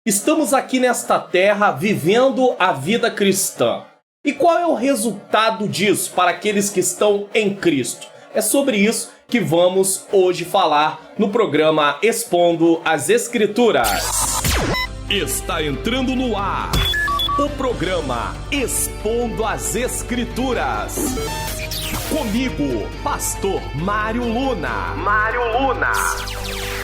Estamos aqui nesta terra vivendo a vida cristã. E qual é o resultado disso para aqueles que estão em Cristo? É sobre isso que vamos hoje falar no programa Expondo as Escrituras. Está entrando no ar o programa Expondo as Escrituras. Comigo, Pastor Mário Luna.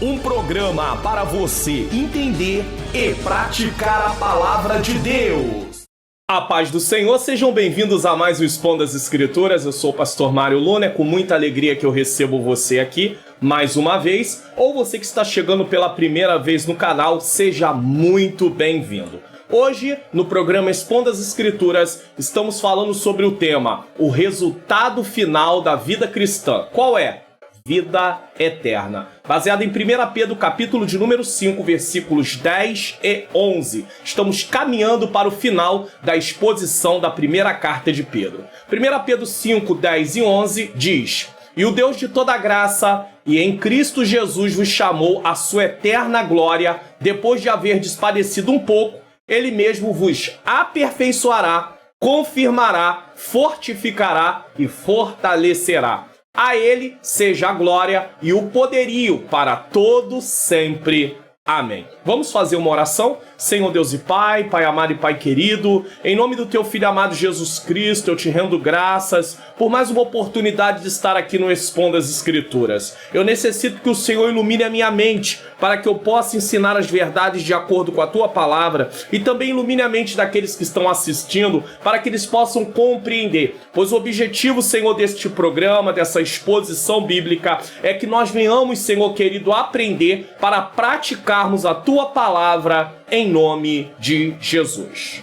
Um programa para você entender e praticar a palavra de Deus. A paz do Senhor, sejam bem-vindos a mais um Expondo as Escrituras. Eu sou o Pastor Mário Luna, é com muita alegria que eu recebo você aqui mais uma vez. Ou você que está chegando pela primeira vez no canal, seja muito bem-vindo. Hoje, no programa Expondo as Escrituras, estamos falando sobre o tema, o resultado final da vida cristã. Qual é? Vida eterna. Baseado em 1 Pedro, capítulo de número 5, versículos 10 e 11. Estamos caminhando para o final da exposição da primeira carta de Pedro. 1 Pedro 5, 10 e 11 diz: E o Deus de toda graça, e em Cristo Jesus vos chamou à sua eterna glória, depois de haverdes padecido um pouco, Ele mesmo vos aperfeiçoará, confirmará, fortificará e fortalecerá. A Ele seja a glória e o poderio para todo sempre. Amém. Vamos fazer uma oração? Senhor Deus e Pai, Pai amado e Pai querido, em nome do Teu Filho amado Jesus Cristo, eu te rendo graças por mais uma oportunidade de estar aqui no Expondo as Escrituras. Eu necessito que o Senhor ilumine a minha mente para que eu possa ensinar as verdades de acordo com a Tua palavra e também ilumine a mente daqueles que estão assistindo para que eles possam compreender. Pois o objetivo, Senhor, deste programa, dessa exposição bíblica, é que nós venhamos, Senhor querido, aprender para praticarmos a Tua palavra em nome de Jesus.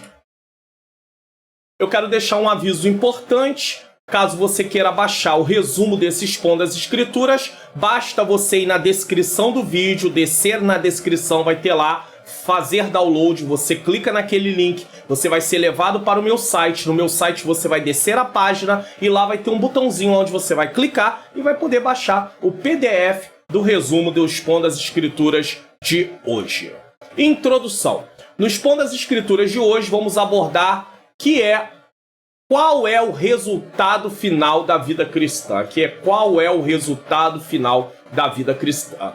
Eu quero deixar um aviso importante. Caso você queira baixar o resumo desse Expondo as Escrituras, basta você ir na descrição do vídeo, descer na descrição, vai ter lá, fazer download, você clica naquele link, você vai ser levado para o meu site. No meu site você vai descer a página e lá vai ter um botãozinho onde você vai clicar e vai poder baixar o PDF do resumo do Expondo as Escrituras de hoje. Introdução. No Expondo as Escrituras de hoje vamos abordar qual é o resultado final da vida cristã, qual é o resultado final da vida cristã.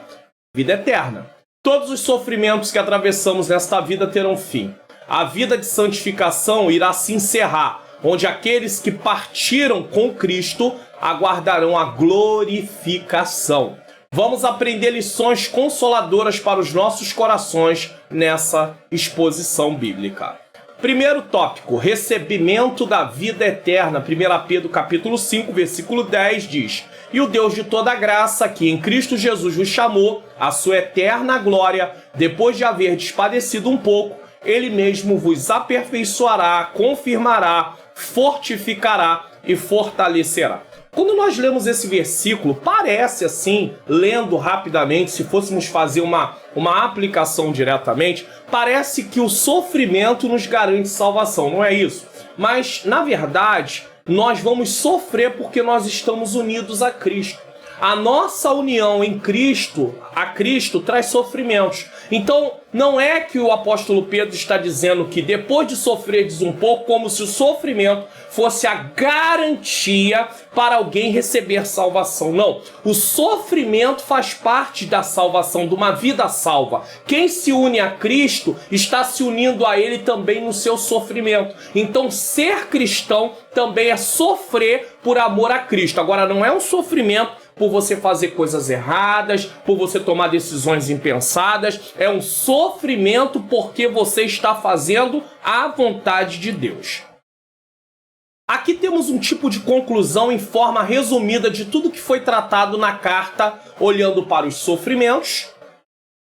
Vida eterna. Todos os sofrimentos que atravessamos nesta vida terão fim. A vida de santificação irá se encerrar, onde aqueles que partiram com Cristo aguardarão a glorificação. Vamos aprender lições consoladoras para os nossos corações nessa exposição bíblica. Primeiro tópico, recebimento da vida eterna. 1 Pedro capítulo 5, versículo 10 diz: E o Deus de toda graça, que em Cristo Jesus vos chamou à sua eterna glória, depois de haverdes padecido um pouco, Ele mesmo vos aperfeiçoará, confirmará, fortificará e fortalecerá. Quando nós lemos esse versículo, parece assim, lendo rapidamente, se fôssemos fazer uma aplicação diretamente, parece que o sofrimento nos garante salvação, não é isso? Mas, na verdade, nós vamos sofrer porque nós estamos unidos a Cristo. A nossa união em Cristo, a Cristo, traz sofrimentos. Então, não é que o apóstolo Pedro está dizendo que depois de sofreres um pouco, como se o sofrimento fosse a garantia para alguém receber salvação. Não, o sofrimento faz parte da salvação, de uma vida salva. Quem se une a Cristo está se unindo a Ele também no seu sofrimento. Então, ser cristão também é sofrer por amor a Cristo. Agora, não é um sofrimento por você fazer coisas erradas, por você tomar decisões impensadas. É um sofrimento porque você está fazendo a vontade de Deus. Aqui temos um tipo de conclusão em forma resumida de tudo que foi tratado na carta, olhando para os sofrimentos,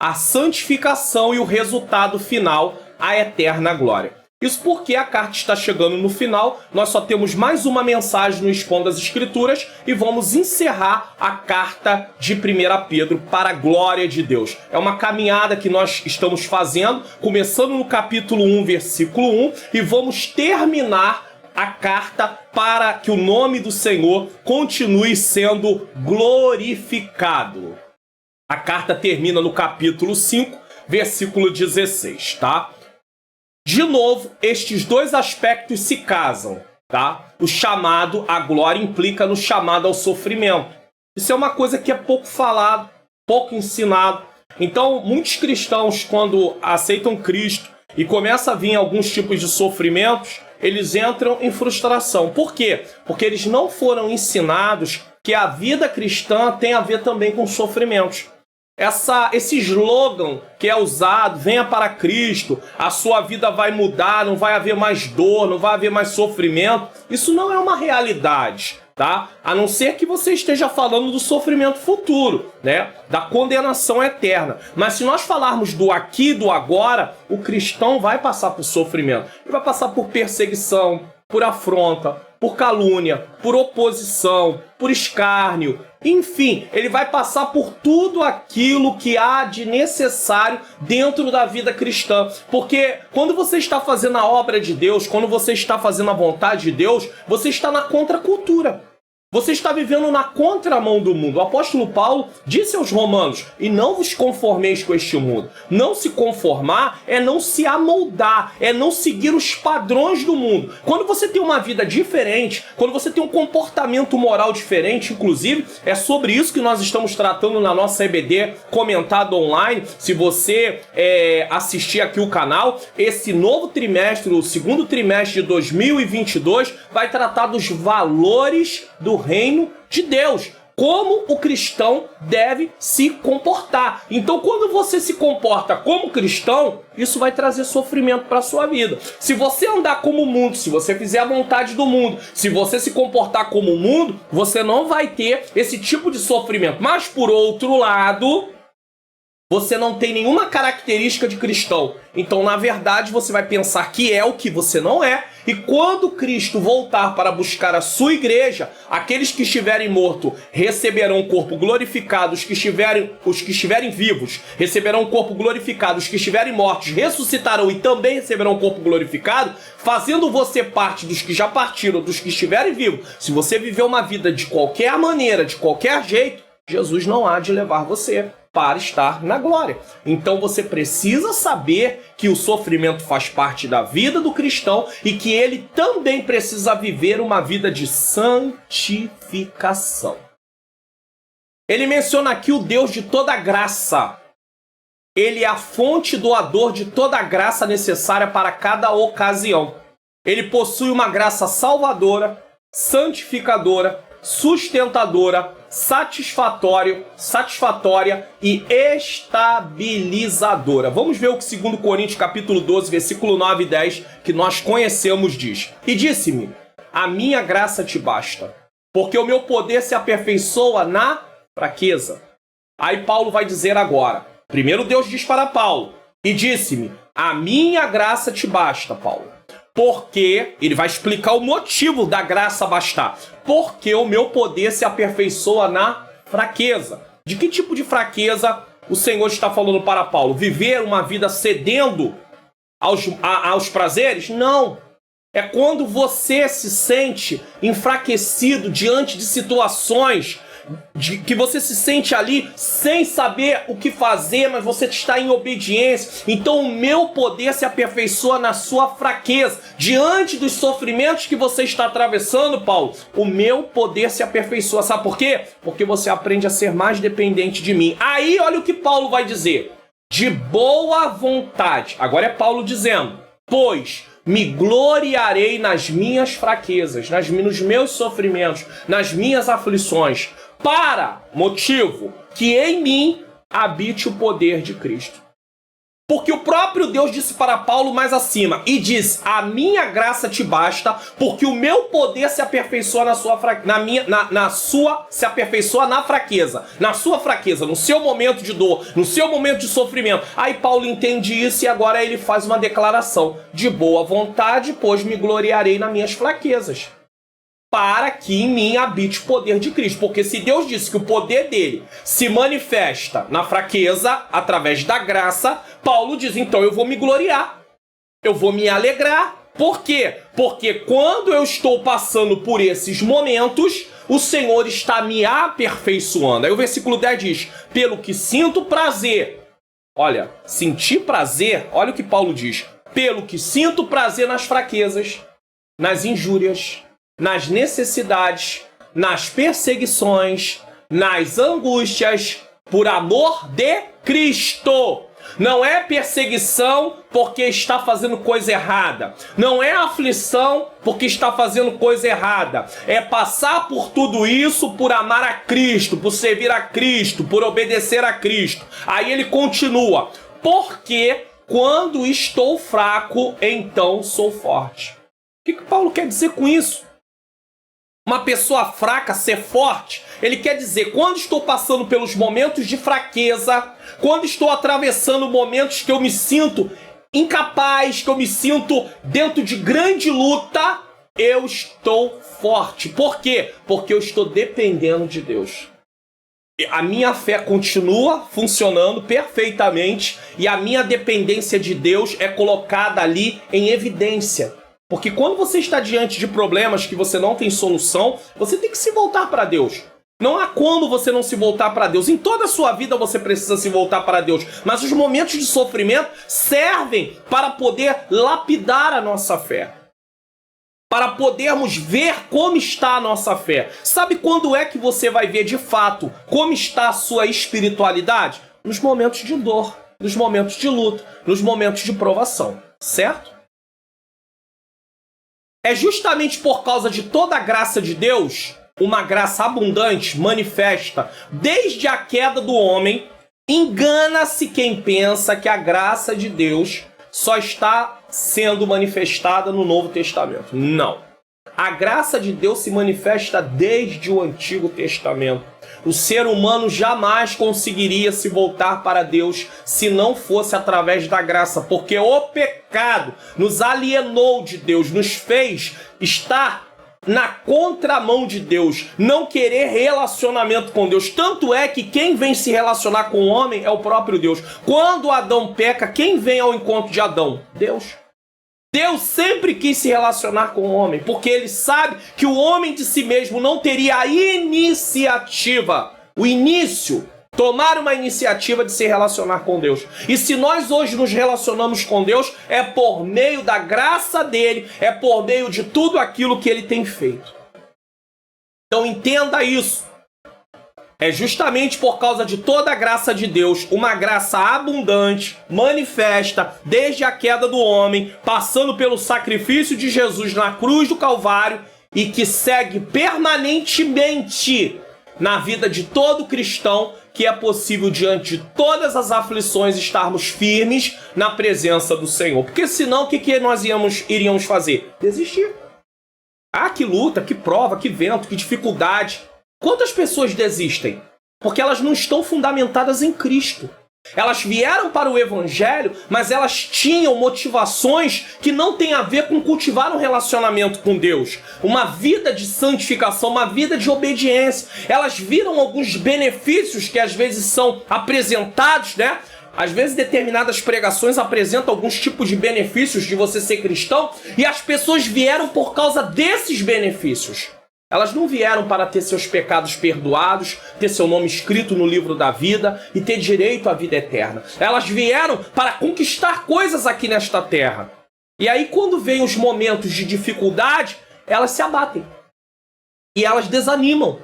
a santificação e o resultado final, a eterna glória. Isso porque a carta está chegando no final, nós só temos mais uma mensagem no Expondo as Escrituras e vamos encerrar a carta de 1 Pedro para a glória de Deus. É uma caminhada que nós estamos fazendo, começando no capítulo 1, versículo 1, e vamos terminar a carta para que o nome do Senhor continue sendo glorificado. A carta termina no capítulo 5, versículo 16, tá? De novo, estes dois aspectos se casam, tá? O chamado à glória implica no chamado ao sofrimento. Isso é uma coisa que é pouco falado, pouco ensinado. Então, muitos cristãos, quando aceitam Cristo e começa a vir alguns tipos de sofrimentos, eles entram em frustração. Por quê? Porque eles não foram ensinados que a vida cristã tem a ver também com sofrimentos. Esse slogan que é usado, venha para Cristo, a sua vida vai mudar, não vai haver mais dor, não vai haver mais sofrimento, isso não é uma realidade, tá? A não ser que você esteja falando do sofrimento futuro, né? Da condenação eterna. Mas se nós falarmos do aqui e do agora, o cristão vai passar por sofrimento. Ele vai passar por perseguição, por afronta, por calúnia, por oposição, por escárnio. Enfim, ele vai passar por tudo aquilo que há de necessário dentro da vida cristã. Porque quando você está fazendo a obra de Deus, quando você está fazendo a vontade de Deus, você está na contracultura. Você está vivendo na contramão do mundo. O apóstolo Paulo disse aos romanos, e não vos conformeis com este mundo. Não se conformar é não se amoldar, é não seguir os padrões do mundo. Quando você tem uma vida diferente, quando você tem um comportamento moral diferente, inclusive, é sobre isso que nós estamos tratando na nossa EBD comentado online. Se você assistir aqui o canal, esse novo trimestre, o segundo trimestre de 2022, vai tratar dos valores do reino de Deus, como o cristão deve se comportar. Então, quando você se comporta como cristão, isso vai trazer sofrimento para a sua vida. Se você andar como o mundo, se você fizer a vontade do mundo, se você se comportar como o mundo, você não vai ter esse tipo de sofrimento. Mas, por outro lado, você não tem nenhuma característica de cristão. Então, na verdade, você vai pensar que é o que você não é. E quando Cristo voltar para buscar a sua igreja, aqueles que estiverem mortos receberão um corpo glorificado, os que estiverem vivos receberão um corpo glorificado, os que estiverem mortos ressuscitarão e também receberão um corpo glorificado, fazendo você parte dos que já partiram, dos que estiverem vivos. Se você viver uma vida de qualquer maneira, de qualquer jeito, Jesus não há de levar você para estar na glória. Então você precisa saber que o sofrimento faz parte da vida do cristão e que ele também precisa viver uma vida de santificação. Ele menciona aqui o Deus de toda graça. Ele é a fonte doador de toda a graça necessária para cada ocasião. Ele possui uma graça salvadora, santificadora, sustentadora, satisfatória e estabilizadora. Vamos ver o que 2 Coríntios capítulo 12, versículo 9 e 10, que nós conhecemos, diz. E disse-me, a minha graça te basta, porque o meu poder se aperfeiçoa na fraqueza. Aí Paulo vai dizer agora, primeiro Deus diz para Paulo, e disse-me, a minha graça te basta, Paulo. Porque, ele vai explicar o motivo da graça bastar. Porque o meu poder se aperfeiçoa na fraqueza. De que tipo de fraqueza o Senhor está falando para Paulo? Viver uma vida cedendo aos prazeres? Não. É quando você se sente enfraquecido diante de situações que você se sente ali sem saber o que fazer, mas você está em obediência. Então o meu poder se aperfeiçoa na sua fraqueza. Diante dos sofrimentos que você está atravessando, Paulo, o meu poder se aperfeiçoa. Sabe por quê? Porque você aprende a ser mais dependente de mim. Aí olha o que Paulo vai dizer. De boa vontade. Agora é Paulo dizendo, pois me gloriarei nas minhas fraquezas, nos meus sofrimentos, nas minhas aflições, para, motivo, que em mim habite o poder de Cristo. Porque o próprio Deus disse para Paulo mais acima, e diz, a minha graça te basta, porque o meu poder se aperfeiçoa na sua se aperfeiçoa na fraqueza, na sua fraqueza, no seu momento de dor, no seu momento de sofrimento. Aí Paulo entende isso e agora ele faz uma declaração, de boa vontade, pois me gloriarei nas minhas fraquezas, para que em mim habite o poder de Cristo. Porque se Deus disse que o poder dele se manifesta na fraqueza, através da graça, Paulo diz, então eu vou me gloriar, eu vou me alegrar. Por quê? Porque quando eu estou passando por esses momentos, o Senhor está me aperfeiçoando. Aí o versículo 10 diz, pelo que sinto prazer Olha, sentir prazer, olha o que Paulo diz. Pelo que sinto prazer nas fraquezas, nas injúrias, nas necessidades, nas perseguições, nas angústias, por amor de Cristo. Não é perseguição porque está fazendo coisa errada. Não é aflição porque está fazendo coisa errada. É passar por tudo isso por amar a Cristo, por servir a Cristo, por obedecer a Cristo. Aí ele continua. Porque quando estou fraco, então sou forte. O que Paulo quer dizer com isso? Uma pessoa fraca ser forte, ele quer dizer, quando estou passando pelos momentos de fraqueza, quando estou atravessando momentos que eu me sinto incapaz, que eu me sinto dentro de grande luta, eu estou forte. Por quê? Porque eu estou dependendo de Deus. A minha fé continua funcionando perfeitamente e a minha dependência de Deus é colocada ali em evidência. Porque quando você está diante de problemas que você não tem solução, você tem que se voltar para Deus. Não há como você não se voltar para Deus. Em toda a sua vida você precisa se voltar para Deus. Mas os momentos de sofrimento servem para poder lapidar a nossa fé. Para podermos ver como está a nossa fé. Sabe quando é que você vai ver de fato como está a sua espiritualidade? Nos momentos de dor, nos momentos de luta, nos momentos de provação. Certo? É justamente por causa de toda a graça de Deus, uma graça abundante, manifesta, desde a queda do homem, engana-se quem pensa que a graça de Deus só está sendo manifestada no Novo Testamento. Não. A graça de Deus se manifesta desde o Antigo Testamento. O ser humano jamais conseguiria se voltar para Deus se não fosse através da graça, porque o pecado nos alienou de Deus, nos fez estar na contramão de Deus, não querer relacionamento com Deus. Tanto é que quem vem se relacionar com o homem é o próprio Deus. Quando Adão peca, quem vem ao encontro de Adão? Deus. Deus sempre quis se relacionar com o homem, porque ele sabe que o homem de si mesmo não teria a iniciativa, o início, tomar uma iniciativa de se relacionar com Deus. E se nós hoje nos relacionamos com Deus, é por meio da graça dele, é por meio de tudo aquilo que ele tem feito. Então entenda isso. É justamente por causa de toda a graça de Deus, uma graça abundante, manifesta desde a queda do homem, passando pelo sacrifício de Jesus na cruz do Calvário e que segue permanentemente na vida de todo cristão, que é possível, diante de todas as aflições, estarmos firmes na presença do Senhor. Porque senão, o que nós iríamos fazer? Desistir. Ah, que luta, que prova, que vento, que dificuldade. Quantas pessoas desistem? Porque elas não estão fundamentadas em Cristo. Elas vieram para o Evangelho, mas elas tinham motivações que não têm a ver com cultivar um relacionamento com Deus. Uma vida de santificação, uma vida de obediência. Elas viram alguns benefícios que às vezes são apresentados, né? Às vezes determinadas pregações apresentam alguns tipos de benefícios de você ser cristão, e as pessoas vieram por causa desses benefícios. Elas não vieram para ter seus pecados perdoados, ter seu nome escrito no livro da vida e ter direito à vida eterna. Elas vieram para conquistar coisas aqui nesta terra. E aí, quando vêm os momentos de dificuldade, elas se abatem. E elas desanimam.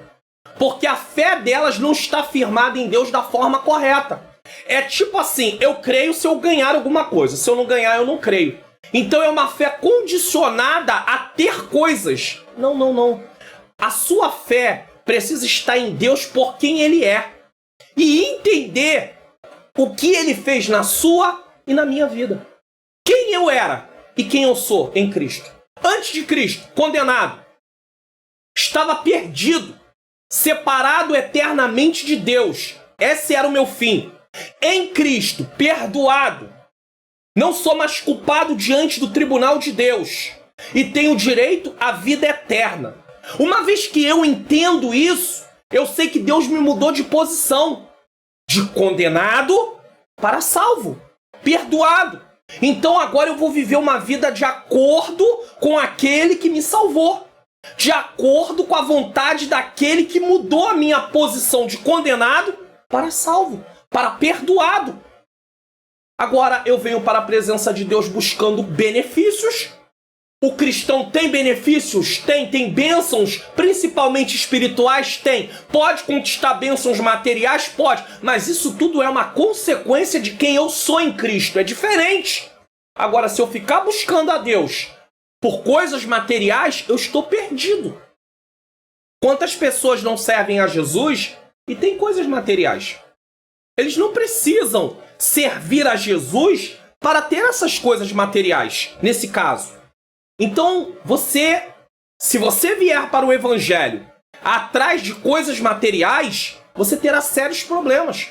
Porque a fé delas não está firmada em Deus da forma correta. É tipo assim, eu creio se eu ganhar alguma coisa. Se eu não ganhar, eu não creio. Então é uma fé condicionada a ter coisas. Não. A sua fé precisa estar em Deus por quem Ele é. E entender o que Ele fez na sua e na minha vida. Quem eu era e quem eu sou em Cristo. Antes de Cristo, condenado. Estava perdido. Separado eternamente de Deus. Esse era o meu fim. Em Cristo, perdoado. Não sou mais culpado diante do tribunal de Deus. E tenho direito à vida eterna. Uma vez que eu entendo isso, eu sei que Deus me mudou de posição. De condenado para salvo. Perdoado. Então agora eu vou viver uma vida de acordo com aquele que me salvou. De acordo com a vontade daquele que mudou a minha posição de condenado para salvo. Para perdoado. Agora eu venho para a presença de Deus buscando benefícios. O cristão tem benefícios? Tem bênçãos, principalmente espirituais? Tem. Pode conquistar bênçãos materiais? Pode. Mas isso tudo é uma consequência de quem eu sou em Cristo. É diferente. Agora, se eu ficar buscando a Deus por coisas materiais, eu estou perdido. Quantas pessoas não servem a Jesus e têm coisas materiais? Eles não precisam servir a Jesus para ter essas coisas materiais, nesse caso. Então, se você vier para o Evangelho atrás de coisas materiais, você terá sérios problemas.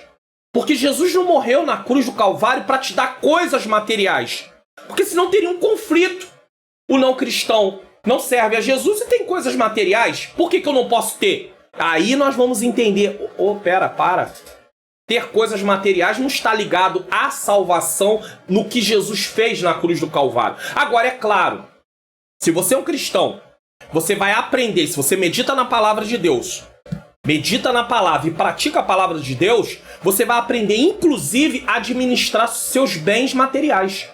Porque Jesus não morreu na cruz do Calvário para te dar coisas materiais. Porque senão teria um conflito. O não cristão não serve a Jesus e tem coisas materiais. Por que eu não posso ter? Aí nós vamos entender. Para. Ter coisas materiais não está ligado à salvação no que Jesus fez na cruz do Calvário. Agora, é claro, se você é um cristão, você vai aprender, se você medita na palavra de Deus, medita na palavra e pratica a palavra de Deus, você vai aprender, inclusive, a administrar seus bens materiais.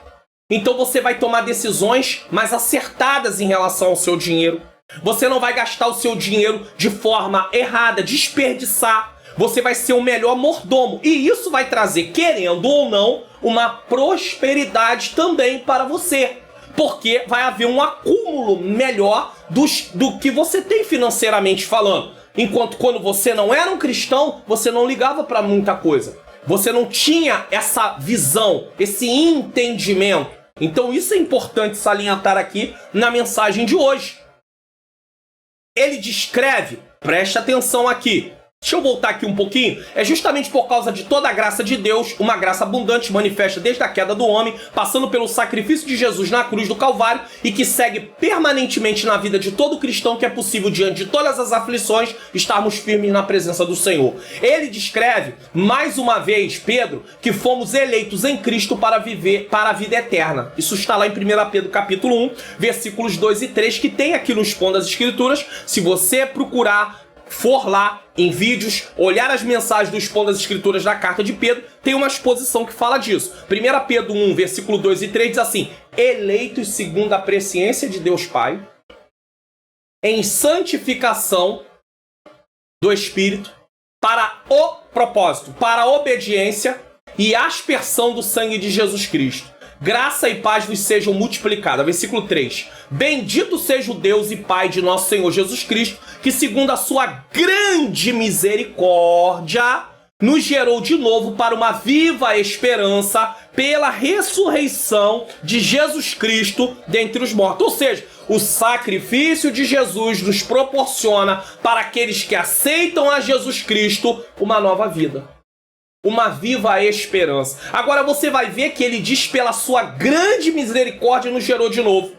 Então você vai tomar decisões mais acertadas em relação ao seu dinheiro. Você não vai gastar o seu dinheiro de forma errada, desperdiçar. Você vai ser o melhor mordomo. E isso vai trazer, querendo ou não, uma prosperidade também para você. Porque vai haver um acúmulo melhor do que você tem financeiramente falando. Enquanto quando você não era um cristão, você não ligava para muita coisa. Você não tinha essa visão, esse entendimento. Então isso é importante salientar aqui na mensagem de hoje. Ele descreve, preste atenção aqui. Deixa eu voltar aqui um pouquinho. É justamente por causa de toda a graça de Deus, uma graça abundante manifesta desde a queda do homem, passando pelo sacrifício de Jesus na cruz do Calvário e que segue permanentemente na vida de todo cristão, que é possível, diante de todas as aflições, estarmos firmes na presença do Senhor. Ele descreve, mais uma vez, Pedro, que fomos eleitos em Cristo para viver para a vida eterna. Isso está lá em 1 Pedro capítulo 1, versículos 2 e 3, que tem aqui no Expondo das Escrituras. Se você procurar, for lá em vídeos, olhar as mensagens do Expondo das Escrituras da carta de Pedro, tem uma exposição que fala disso. 1 Pedro 1, versículo 2 e 3 diz assim: eleitos segundo a presciência de Deus Pai, em santificação do Espírito, para o propósito, para a obediência e aspersão do sangue de Jesus Cristo. Graça e paz vos sejam multiplicadas. Versículo 3. Bendito seja o Deus e Pai de nosso Senhor Jesus Cristo, que segundo a sua grande misericórdia, nos gerou de novo para uma viva esperança pela ressurreição de Jesus Cristo dentre os mortos. Ou seja, o sacrifício de Jesus nos proporciona, para aqueles que aceitam a Jesus Cristo, uma nova vida. Uma viva esperança. Agora você vai ver que ele diz: pela sua grande misericórdia nos gerou de novo.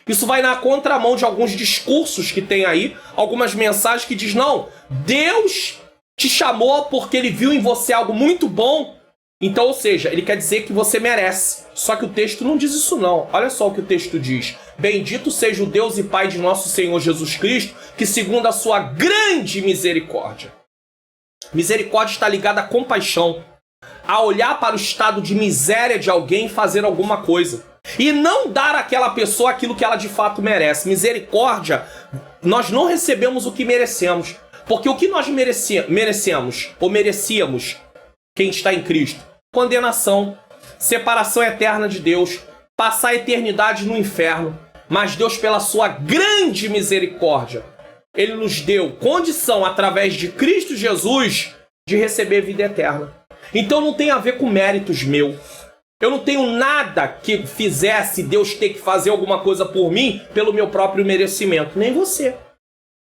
Isso vai na contramão de alguns discursos que tem aí, algumas mensagens que diz: não, Deus te chamou porque ele viu em você algo muito bom. Então, ou seja, ele quer dizer que você merece. Só que o texto não diz isso não. Olha só o que o texto diz: bendito seja o Deus e Pai de nosso Senhor Jesus Cristo, que segundo a sua grande misericórdia. Misericórdia está ligada à compaixão, a olhar para o estado de miséria de alguém e fazer alguma coisa. E não dar àquela pessoa aquilo que ela de fato merece. Misericórdia, nós não recebemos o que merecemos. Porque o que nós merecíamos, quem está em Cristo? Condenação, separação eterna de Deus, passar a eternidade no inferno. Mas Deus, pela sua grande misericórdia, ele nos deu condição, através de Cristo Jesus, de receber vida eterna. Então não tem a ver com méritos meus. Eu não tenho nada que fizesse Deus ter que fazer alguma coisa por mim pelo meu próprio merecimento. Nem você.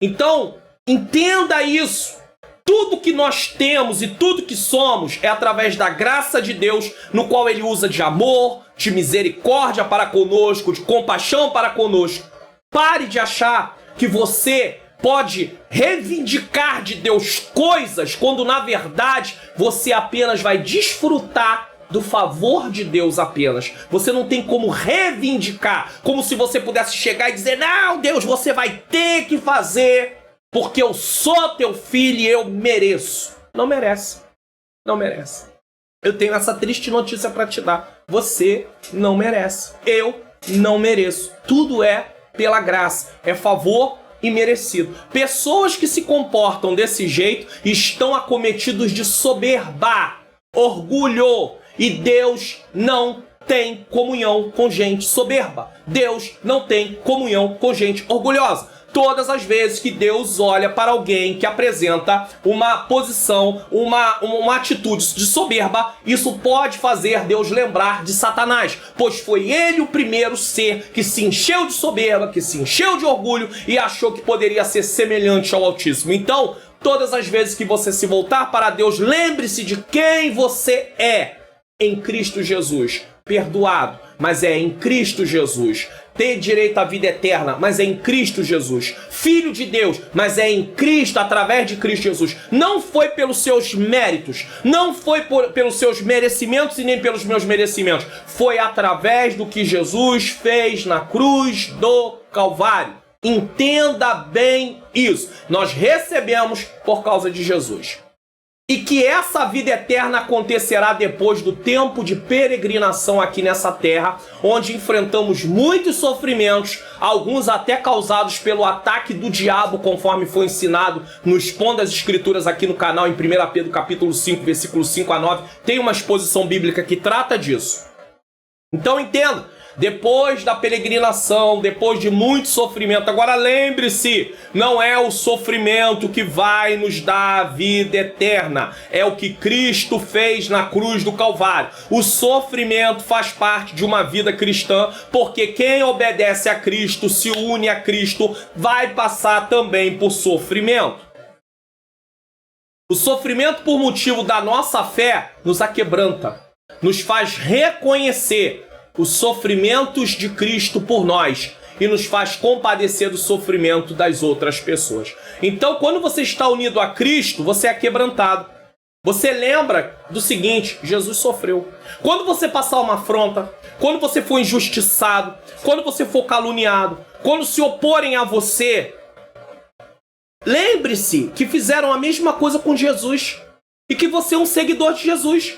Então, entenda isso. Tudo que nós temos e tudo que somos é através da graça de Deus, no qual ele usa de amor, de misericórdia para conosco, de compaixão para conosco. Pare de achar que você pode reivindicar de Deus coisas, quando na verdade você apenas vai desfrutar do favor de Deus apenas. Você não tem como reivindicar, como se você pudesse chegar e dizer: não, Deus, você vai ter que fazer, porque eu sou teu filho e eu mereço. Não merece. Não merece. Eu tenho essa triste notícia para te dar. você não merece. Eu não mereço. Tudo é pela graça. É favor e merecido. Pessoas que se comportam desse jeito estão acometidos de soberba, orgulho. E Deus não tem comunhão com gente soberba. Deus não tem comunhão com gente orgulhosa. Todas as vezes que Deus olha para alguém que apresenta uma posição, uma atitude de soberba, isso pode fazer Deus lembrar de Satanás, pois foi ele o primeiro ser que se encheu de soberba, que se encheu de orgulho e achou que poderia ser semelhante ao Altíssimo. Então, todas as vezes que você se voltar para Deus, lembre-se de quem você é em Cristo Jesus. Perdoado, mas é em Cristo Jesus. Ter direito à vida eterna, mas é em Cristo Jesus. Filho de Deus, mas é em Cristo, através de Cristo Jesus. Não foi pelos seus méritos, não foi pelos seus merecimentos e nem pelos meus merecimentos. Foi através do que Jesus fez na cruz do Calvário. Entenda bem isso. Nós recebemos por causa de Jesus. E que essa vida eterna acontecerá depois do tempo de peregrinação aqui nessa terra, onde enfrentamos muitos sofrimentos, alguns até causados pelo ataque do diabo, conforme foi ensinado no Expondo das Escrituras aqui no canal, em 1 Pedro capítulo 5, versículos 5 a 9. Tem uma exposição bíblica que trata disso. Então entenda. Depois da peregrinação, depois de muito sofrimento. Agora lembre-se, não é o sofrimento que vai nos dar a vida eterna. É o que Cristo fez na cruz do Calvário. O sofrimento faz parte de uma vida cristã, porque quem obedece a Cristo, se une a Cristo, vai passar também por sofrimento. O sofrimento por motivo da nossa fé nos aquebranta, nos faz reconhecer os sofrimentos de Cristo por nós e nos faz compadecer do sofrimento das outras pessoas. Então, quando você está unido a Cristo, você é quebrantado. Você lembra do seguinte: Jesus sofreu. Quando você passar uma afronta, quando você for injustiçado, quando você for caluniado, quando se oporem a você, lembre-se que fizeram a mesma coisa com Jesus e que você é um seguidor de Jesus.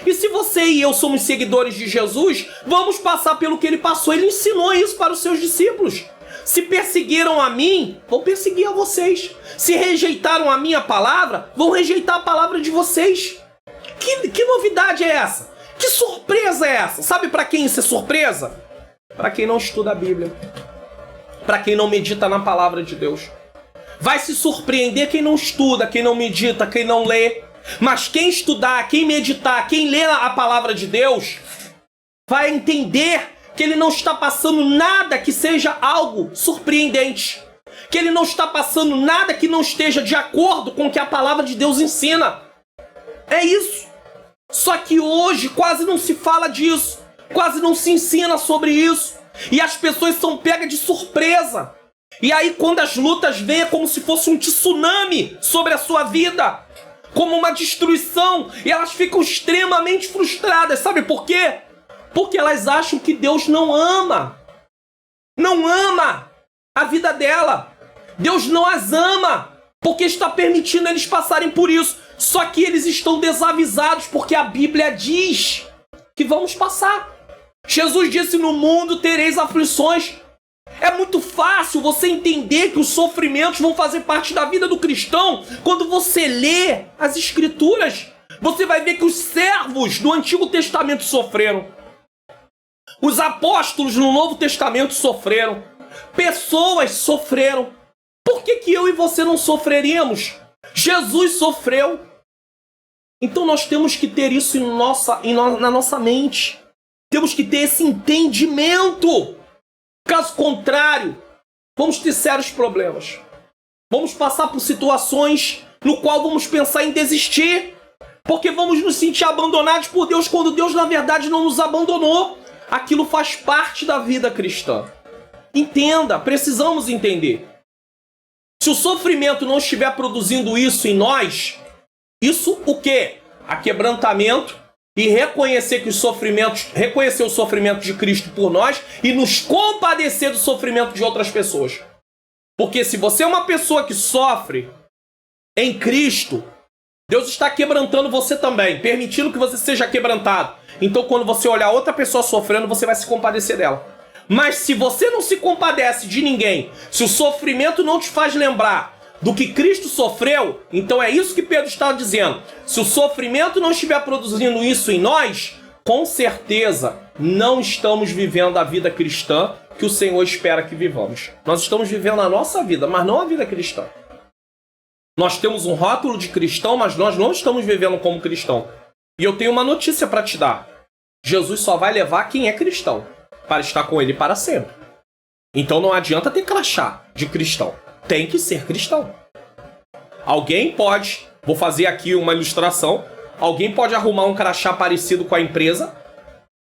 E se você e eu somos seguidores de Jesus, vamos passar pelo que ele passou. Ele ensinou isso para os seus discípulos. Se perseguiram a mim, vão perseguir a vocês. Se rejeitaram a minha palavra, vão rejeitar a palavra de vocês. Que novidade é essa? Que surpresa é essa? Sabe para quem isso é surpresa? Para quem não estuda a Bíblia. Para quem não medita na palavra de Deus. Vai se surpreender quem não estuda, quem não medita, quem não lê. Mas quem estudar, quem meditar, quem ler a palavra de Deus, vai entender que ele não está passando nada que seja algo surpreendente. Que ele não está passando nada que não esteja de acordo com o que a palavra de Deus ensina. É isso. Só que hoje quase não se fala disso. Quase não se ensina sobre isso. E as pessoas são pegas de surpresa. E aí quando as lutas vêm é como se fosse um tsunami sobre a sua vida. Como uma destruição, e elas ficam extremamente frustradas. Sabe por quê? Porque elas acham que Deus não ama a vida dela. Deus não as ama, porque está permitindo eles passarem por isso. Só que eles estão desavisados, porque a Bíblia diz que vamos passar. Jesus disse: no mundo tereis aflições. É muito fácil você entender que os sofrimentos vão fazer parte da vida do cristão. Quando você lê as Escrituras, você vai ver que os servos do Antigo Testamento sofreram. Os apóstolos no Novo Testamento sofreram. Pessoas sofreram. Por que eu e você não sofreríamos? Jesus sofreu. Então nós temos que ter isso na nossa mente. Temos que ter esse entendimento. Caso contrário, vamos ter sérios problemas. Vamos passar por situações no qual vamos pensar em desistir, porque vamos nos sentir abandonados por Deus, quando Deus, na verdade, não nos abandonou. Aquilo faz parte da vida cristã. Entenda, precisamos entender. Se o sofrimento não estiver produzindo isso em nós, isso o quê? Aquebrantamento. E reconhecer o sofrimento de Cristo por nós e nos compadecer do sofrimento de outras pessoas. Porque se você é uma pessoa que sofre em Cristo, Deus está quebrantando você também, permitindo que você seja quebrantado. Então quando você olhar outra pessoa sofrendo, você vai se compadecer dela. Mas se você não se compadece de ninguém, se o sofrimento não te faz lembrar do que Cristo sofreu, então é isso que Pedro está dizendo. Se o sofrimento não estiver produzindo isso em nós, com certeza não estamos vivendo a vida cristã que o Senhor espera que vivamos. Nós estamos vivendo a nossa vida, mas não a vida cristã. Nós temos um rótulo de cristão, mas nós não estamos vivendo como cristão. E eu tenho uma notícia para te dar. Jesus só vai levar quem é cristão para estar com ele para sempre. Então não adianta ter crachá de cristão. Tem que ser cristão. Alguém pode, vou fazer aqui uma ilustração, alguém pode arrumar um crachá parecido com a empresa,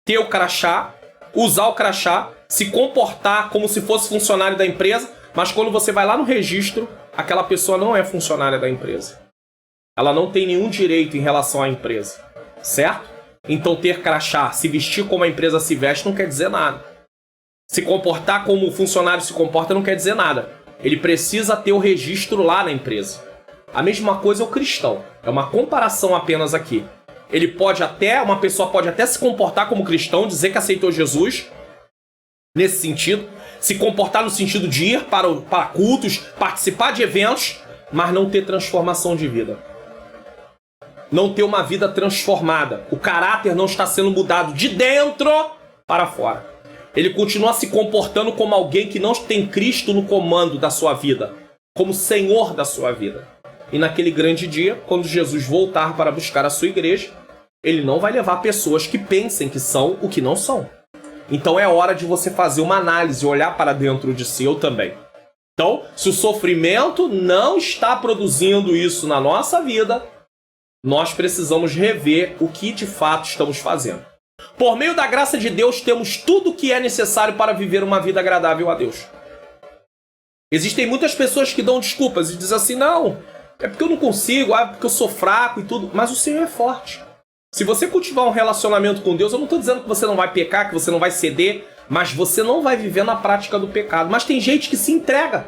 ter o crachá, usar o crachá, se comportar como se fosse funcionário da empresa, mas quando você vai lá no registro, aquela pessoa não é funcionária da empresa. Ela não tem nenhum direito em relação à empresa, certo? Então ter crachá, se vestir como a empresa se veste, não quer dizer nada. Se comportar como o funcionário se comporta não quer dizer nada. Ele precisa ter o registro lá na empresa. A mesma coisa é o cristão. É uma comparação apenas aqui. Uma pessoa pode até se comportar como cristão, dizer que aceitou Jesus, nesse sentido, se comportar no sentido de ir para cultos, participar de eventos, mas não ter transformação de vida. Não ter uma vida transformada. O caráter não está sendo mudado de dentro para fora. Ele continua se comportando como alguém que não tem Cristo no comando da sua vida, como Senhor da sua vida. E naquele grande dia, quando Jesus voltar para buscar a sua igreja, ele não vai levar pessoas que pensem que são o que não são. Então é hora de você fazer uma análise, olhar para dentro de si, eu também. Então, se o sofrimento não está produzindo isso na nossa vida, nós precisamos rever o que de fato estamos fazendo. Por meio da graça de Deus, temos tudo o que é necessário para viver uma vida agradável a Deus. Existem muitas pessoas que dão desculpas e dizem assim, não, é porque eu não consigo, é porque eu sou fraco e tudo, mas o Senhor é forte. Se você cultivar um relacionamento com Deus, eu não estou dizendo que você não vai pecar, que você não vai ceder, mas você não vai viver na prática do pecado. Mas tem gente que se entrega.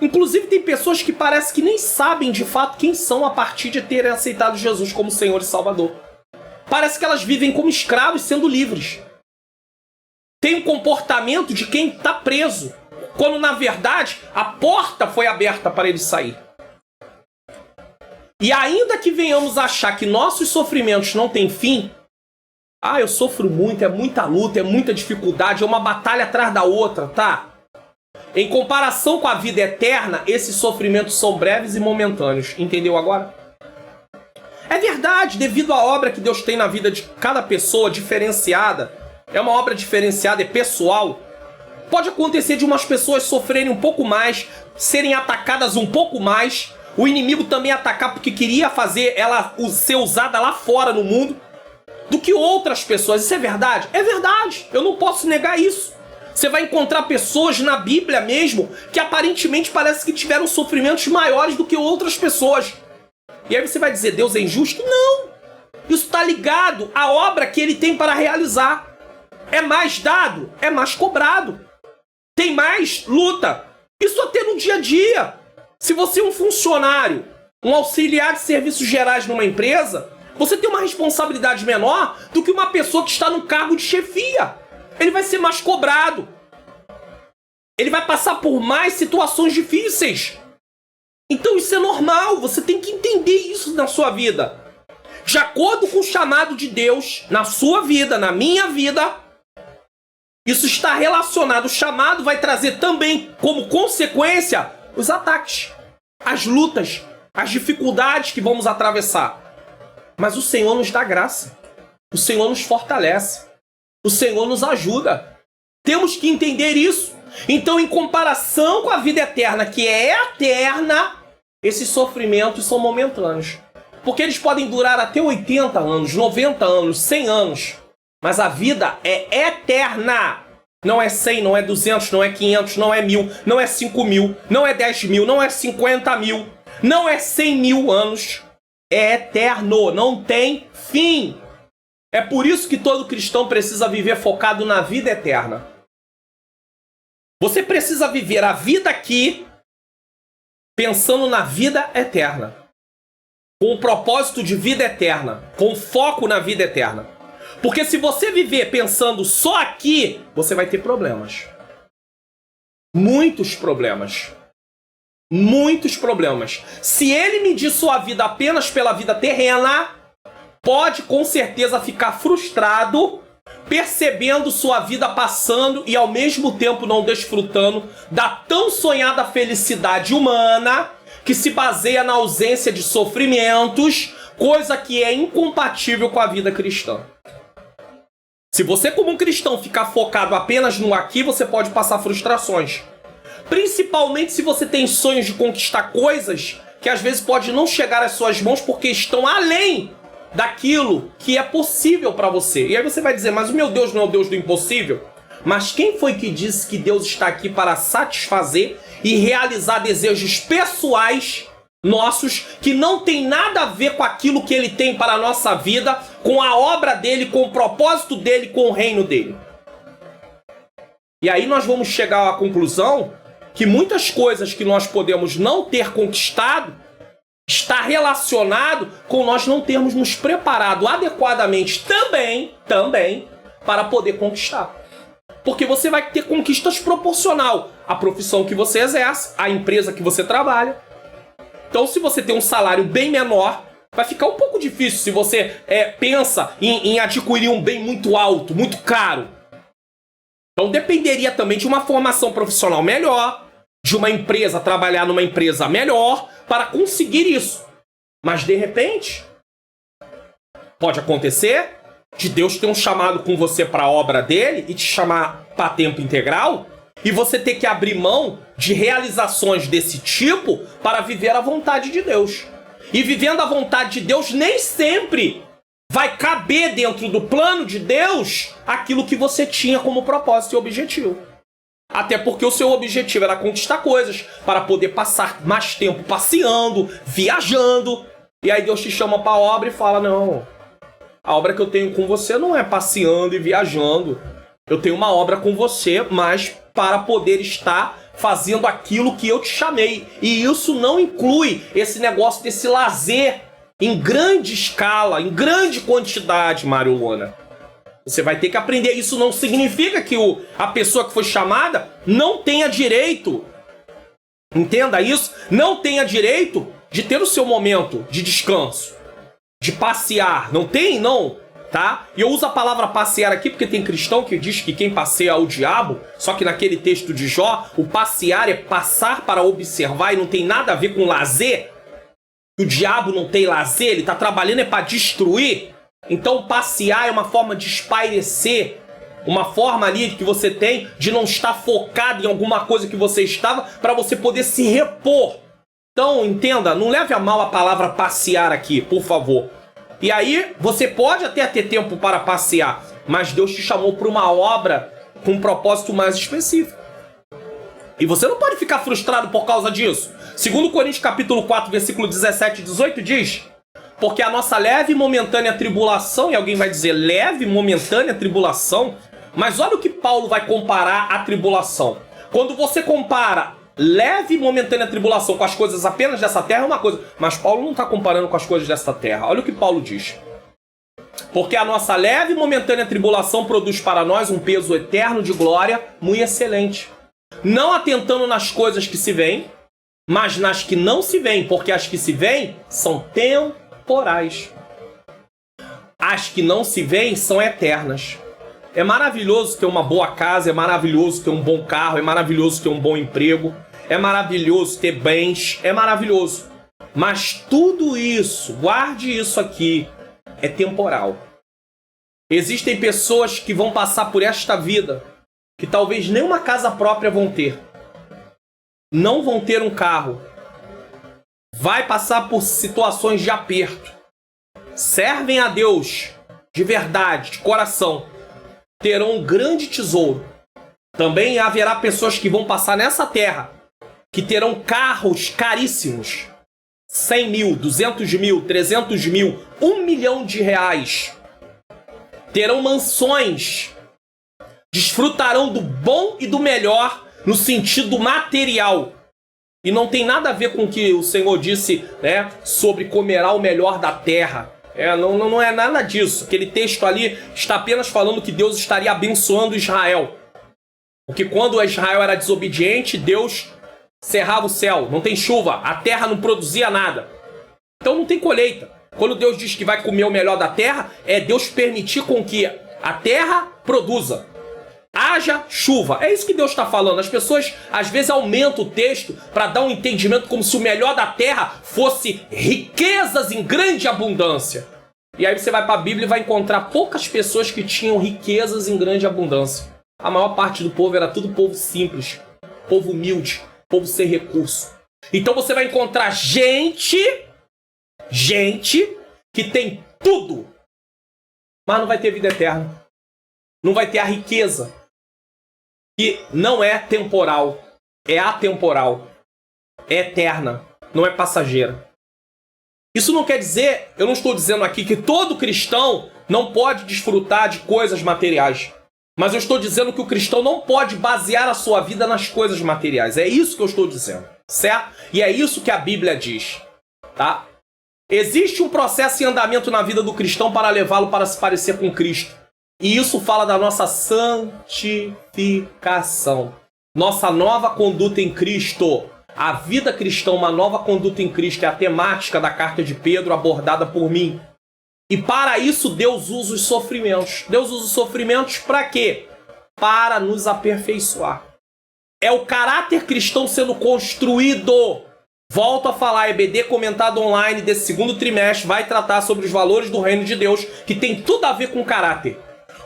Inclusive tem pessoas que parece que nem sabem de fato quem são a partir de terem aceitado Jesus como Senhor e Salvador. Parece que elas vivem como escravos sendo livres. Tem um comportamento de quem está preso, quando na verdade a porta foi aberta para ele sair. E ainda que venhamos achar que nossos sofrimentos não têm fim, eu sofro muito, é muita luta, é muita dificuldade, é uma batalha atrás da outra, tá? Em comparação com a vida eterna, esses sofrimentos são breves e momentâneos, entendeu agora? É verdade, devido à obra que Deus tem na vida de cada pessoa, diferenciada, é uma obra diferenciada, é pessoal, pode acontecer de umas pessoas sofrerem um pouco mais, serem atacadas um pouco mais, o inimigo também atacar porque queria fazer ela ser usada lá fora no mundo, do que outras pessoas. Isso é verdade? É verdade, eu não posso negar isso. Você vai encontrar pessoas na Bíblia mesmo que aparentemente parece que tiveram sofrimentos maiores do que outras pessoas. E aí você vai dizer, Deus é injusto? Não! Isso está ligado à obra que ele tem para realizar. É mais dado, é mais cobrado. Tem mais luta. Isso até no dia a dia. Se você é um funcionário, um auxiliar de serviços gerais numa empresa, você tem uma responsabilidade menor do que uma pessoa que está no cargo de chefia. Ele vai ser mais cobrado. Ele vai passar por mais situações difíceis. Então isso é normal, você tem que entender isso na sua vida. De acordo com o chamado de Deus na sua vida, na minha vida, isso está relacionado. O chamado vai trazer também como consequência os ataques, as lutas, as dificuldades que vamos atravessar. Mas o Senhor nos dá graça. O Senhor nos fortalece. O Senhor nos ajuda. Temos que entender isso. Então, em comparação com a vida eterna, que é eterna, esses sofrimentos são momentâneos. Porque eles podem durar até 80 anos, 90 anos, 100 anos. Mas a vida é eterna. Não é 100, não é 200, não é 500, não é 1000, não é 5.000, não é 10.000, não é 50.000, não é 100.000 anos. É eterno, não tem fim. É por isso que todo cristão precisa viver focado na vida eterna. Você precisa viver a vida aqui pensando na vida eterna. Com o propósito de vida eterna. Com foco na vida eterna. Porque se você viver pensando só aqui, você vai ter problemas. Muitos problemas. Muitos problemas. Se ele medir sua vida apenas pela vida terrena, pode com certeza ficar frustrado, percebendo sua vida passando e ao mesmo tempo não desfrutando da tão sonhada felicidade humana que se baseia na ausência de sofrimentos, coisa que é incompatível com a vida cristã. Se você, como um cristão, ficar focado apenas no aqui, você pode passar frustrações. Principalmente se você tem sonhos de conquistar coisas que às vezes pode não chegar às suas mãos porque estão além daquilo que é possível para você. E aí você vai dizer, mas o meu Deus não é o Deus do impossível? Mas quem foi que disse que Deus está aqui para satisfazer e realizar desejos pessoais nossos que não tem nada a ver com aquilo que ele tem para a nossa vida, com a obra dele, com o propósito dele, com o reino dele? E aí nós vamos chegar à conclusão que muitas coisas que nós podemos não ter conquistado está relacionado com nós não termos nos preparado adequadamente também para poder conquistar. Porque você vai ter conquistas proporcional à profissão que você exerce, à empresa que você trabalha. Então, se você tem um salário bem menor, vai ficar um pouco difícil se você pensa em adquirir um bem muito alto, muito caro. Então, dependeria também de uma formação profissional melhor, de uma empresa, trabalhar numa empresa melhor para conseguir isso. Mas, de repente, pode acontecer de Deus ter um chamado com você para a obra dele e te chamar para tempo integral e você ter que abrir mão de realizações desse tipo para viver a vontade de Deus. E vivendo a vontade de Deus, nem sempre vai caber dentro do plano de Deus aquilo que você tinha como propósito e objetivo. Até porque o seu objetivo era conquistar coisas para poder passar mais tempo passeando, viajando. E aí Deus te chama para a obra e fala, não, a obra que eu tenho com você não é passeando e viajando. Eu tenho uma obra com você, mas para poder estar fazendo aquilo que eu te chamei. E isso não inclui esse negócio desse lazer em grande escala, em grande quantidade, Mário Luna. Você vai ter que aprender. Isso não significa que a pessoa que foi chamada não tenha direito, entenda isso, não tenha direito de ter o seu momento de descanso, de passear. Não tem, não, tá? E eu uso a palavra passear aqui porque tem cristão que diz que quem passeia é o diabo, só que naquele texto de Jó, o passear é passar para observar e não tem nada a ver com lazer. O diabo não tem lazer, ele tá trabalhando para destruir. Então passear é uma forma de espairecer, uma forma ali que você tem de não estar focado em alguma coisa que você estava para você poder se repor. Então entenda, não leve a mal a palavra passear aqui, por favor. E aí você pode até ter tempo para passear, mas Deus te chamou para uma obra com um propósito mais específico. E você não pode ficar frustrado por causa disso. 2 Coríntios capítulo 4, versículo 17 e 18 diz: porque a nossa leve e momentânea tribulação, e alguém vai dizer, leve e momentânea tribulação? Mas olha o que Paulo vai comparar a tribulação. Quando você compara leve e momentânea tribulação com as coisas apenas dessa terra, é uma coisa. Mas Paulo não está comparando com as coisas dessa terra. Olha o que Paulo diz. Porque a nossa leve e momentânea tribulação produz para nós um peso eterno de glória muito excelente. Não atentando nas coisas que se veem, mas nas que não se veem, porque as que se veem são temporais. As que não se veem são eternas. É maravilhoso ter uma boa casa, é maravilhoso ter um bom carro, é maravilhoso ter um bom emprego, é maravilhoso ter bens, é maravilhoso. Mas tudo isso, guarde isso aqui, é temporal. Existem pessoas que vão passar por esta vida, que talvez nem uma casa própria vão ter. Não vão ter um carro. Vai passar por situações de aperto. Servem a Deus de verdade, de coração. Terão um grande tesouro. Também haverá pessoas que vão passar nessa terra, que terão carros caríssimos. 100 mil, 200 mil, 300 mil, 1 milhão de reais. Terão mansões. Desfrutarão do bom e do melhor no sentido material. E não tem nada a ver com o que o Senhor disse, né, sobre comerá o melhor da terra. Não é nada disso. Aquele texto ali está apenas falando que Deus estaria abençoando Israel. Porque quando Israel era desobediente, Deus cerrava o céu, não tem chuva, a terra não produzia nada. Então não tem colheita. Quando Deus diz que vai comer o melhor da terra, é Deus permitir com que a terra produza. Haja chuva. É isso que Deus está falando. As pessoas às vezes aumentam o texto para dar um entendimento como se o melhor da terra fosse riquezas em grande abundância. E aí você vai para a Bíblia e vai encontrar poucas pessoas que tinham riquezas em grande abundância. A maior parte do povo era tudo povo simples, povo humilde, povo sem recurso. Então você vai encontrar gente que tem tudo, mas não vai ter vida eterna. Não vai ter a riqueza, que não é temporal, é atemporal, é eterna, não é passageira. Isso não quer dizer, eu não estou dizendo aqui que todo cristão não pode desfrutar de coisas materiais. Mas eu estou dizendo que o cristão não pode basear a sua vida nas coisas materiais. É isso que eu estou dizendo, certo? E é isso que a Bíblia diz, tá? Existe um processo em andamento na vida do cristão para levá-lo para se parecer com Cristo. E isso fala da nossa santificação. Nossa nova conduta em Cristo. A vida cristã, uma nova conduta em Cristo, é a temática da carta de Pedro abordada por mim. E para isso Deus usa os sofrimentos. Deus usa os sofrimentos para quê? Para nos aperfeiçoar. É o caráter cristão sendo construído. Volto a falar, EBD comentado online desse segundo trimestre vai tratar sobre os valores do reino de Deus, que tem tudo a ver com caráter.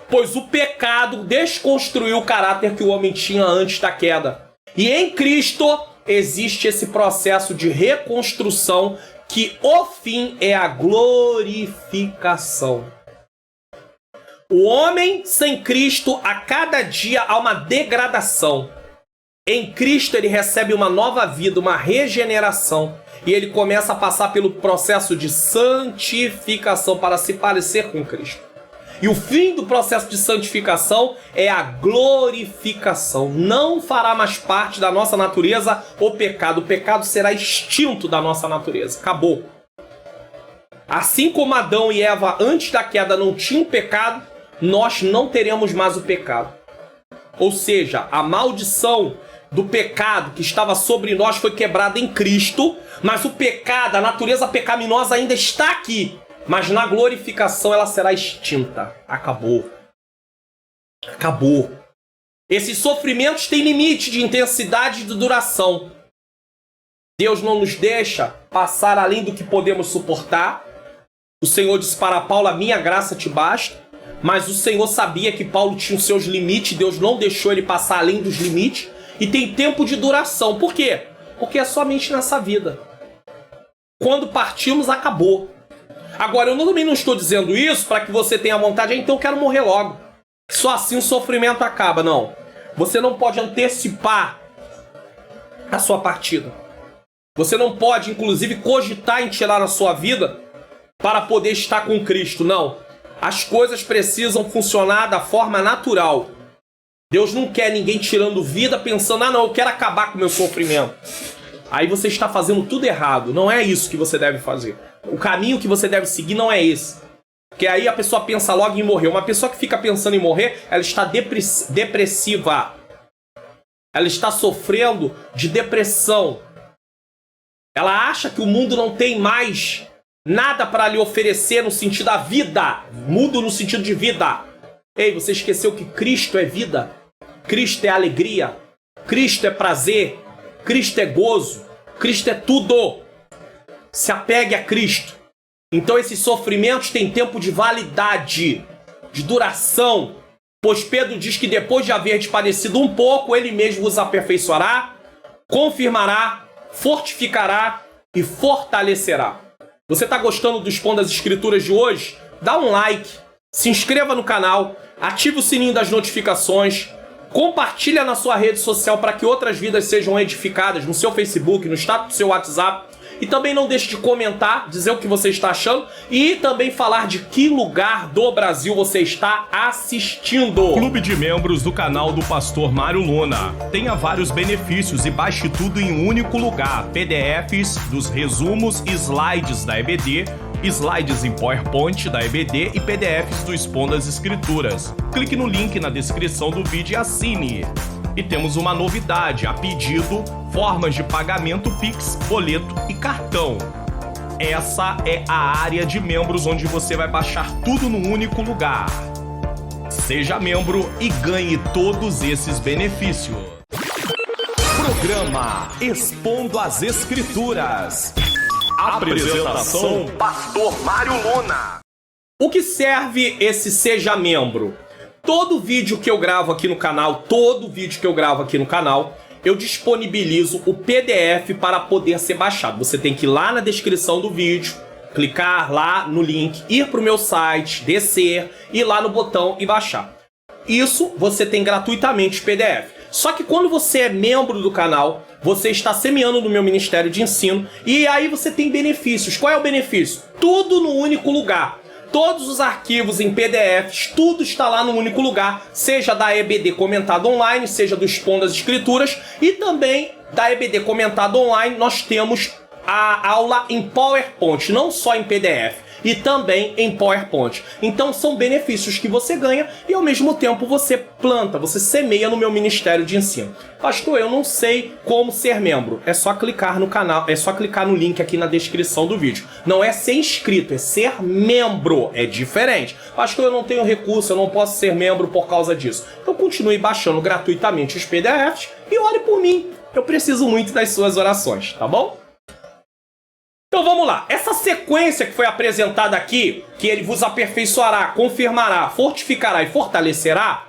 Pois o pecado desconstruiu o caráter que o homem tinha antes da queda. E em Cristo existe esse processo de reconstrução, que o fim é a glorificação. O homem sem Cristo, a cada dia há uma degradação. Em Cristo ele recebe uma nova vida, uma regeneração. E ele começa a passar pelo processo de santificação para se parecer com Cristo. E o fim do processo de santificação é a glorificação. Não fará mais parte da nossa natureza o pecado. O pecado será extinto da nossa natureza. Acabou. Assim como Adão e Eva antes da queda não tinham pecado, nós não teremos mais o pecado. Ou seja, a maldição do pecado que estava sobre nós foi quebrada em Cristo, mas o pecado, a natureza pecaminosa ainda está aqui. Mas na glorificação ela será extinta. Acabou. Acabou. Esses sofrimentos têm limite de intensidade e de duração. Deus não nos deixa passar além do que podemos suportar. O Senhor disse para Paulo, a minha graça te basta. Mas o Senhor sabia que Paulo tinha os seus limites. Deus não deixou ele passar além dos limites. E tem tempo de duração. Por quê? Porque é somente nessa vida. Quando partimos, acabou. Agora, eu também não estou dizendo isso para que você tenha vontade, então eu quero morrer logo. Só assim o sofrimento acaba. Não. Você não pode antecipar a sua partida. Você não pode, inclusive, cogitar em tirar a sua vida para poder estar com Cristo. Não. As coisas precisam funcionar da forma natural. Deus não quer ninguém tirando vida pensando, não, eu quero acabar com o meu sofrimento. Aí você está fazendo tudo errado. Não é isso que você deve fazer. O caminho que você deve seguir não é esse. Porque aí a pessoa pensa logo em morrer. Uma pessoa que fica pensando em morrer, ela está depressiva. Ela está sofrendo de depressão. Ela acha que o mundo não tem mais nada para lhe oferecer no sentido da vida. Mundo no sentido de vida. Ei, você esqueceu que Cristo é vida? Cristo é alegria. Cristo é prazer. Cristo é gozo. Cristo é tudo. Se apegue a Cristo. Então esses sofrimentos têm tempo de validade, de duração. Pois Pedro diz que depois de haver padecido um pouco, ele mesmo vos aperfeiçoará, confirmará, fortificará e fortalecerá. Você está gostando do Expondo as Escrituras de hoje? Dá um like, se inscreva no canal, ative o sininho das notificações, compartilha na sua rede social para que outras vidas sejam edificadas no seu Facebook, no status do seu WhatsApp. E também não deixe de comentar, dizer o que você está achando e também falar de que lugar do Brasil você está assistindo. Clube de membros do canal do Pastor Mário Luna. Tenha vários benefícios e baixe tudo em um único lugar. PDFs dos resumos e slides da EBD slides em PowerPoint da EBD e PDFs do Expondo as Escrituras. Clique no link na descrição do vídeo e assine. E temos uma novidade, a pedido, formas de pagamento Pix, boleto e cartão. Essa é a área de membros onde você vai baixar tudo num único lugar. Seja membro e ganhe todos esses benefícios. Programa Expondo as Escrituras. Apresentação: Pastor Mário Luna. O que serve esse Seja Membro? Todo vídeo que eu gravo aqui no canal, eu disponibilizo o PDF para poder ser baixado. Você tem que ir lá na descrição do vídeo, clicar lá no link, ir para o meu site, descer, ir lá no botão e baixar. Isso você tem gratuitamente o PDF. Só que quando você é membro do canal, você está semeando no meu Ministério de Ensino e aí você tem benefícios. Qual é o benefício? Tudo no único lugar. Todos os arquivos em PDFs, tudo está lá no único lugar, seja da EBD Comentado Online, seja do Expondo as Escrituras, e também da EBD Comentado Online nós temos a aula em PowerPoint, não só em PDF, e também em PowerPoint. Então são benefícios que você ganha e ao mesmo tempo você planta, você semeia no meu Ministério de Ensino. Pastor, eu não sei como ser membro. É só clicar no canal, é só clicar no link aqui na descrição do vídeo. Não é ser inscrito, é ser membro. É diferente. Pastor, eu não tenho recurso, eu não posso ser membro por causa disso. Então continue baixando gratuitamente os PDFs e ore por mim. Eu preciso muito das suas orações, tá bom? Então vamos lá, essa sequência que foi apresentada aqui, que ele vos aperfeiçoará, confirmará, fortificará e fortalecerá,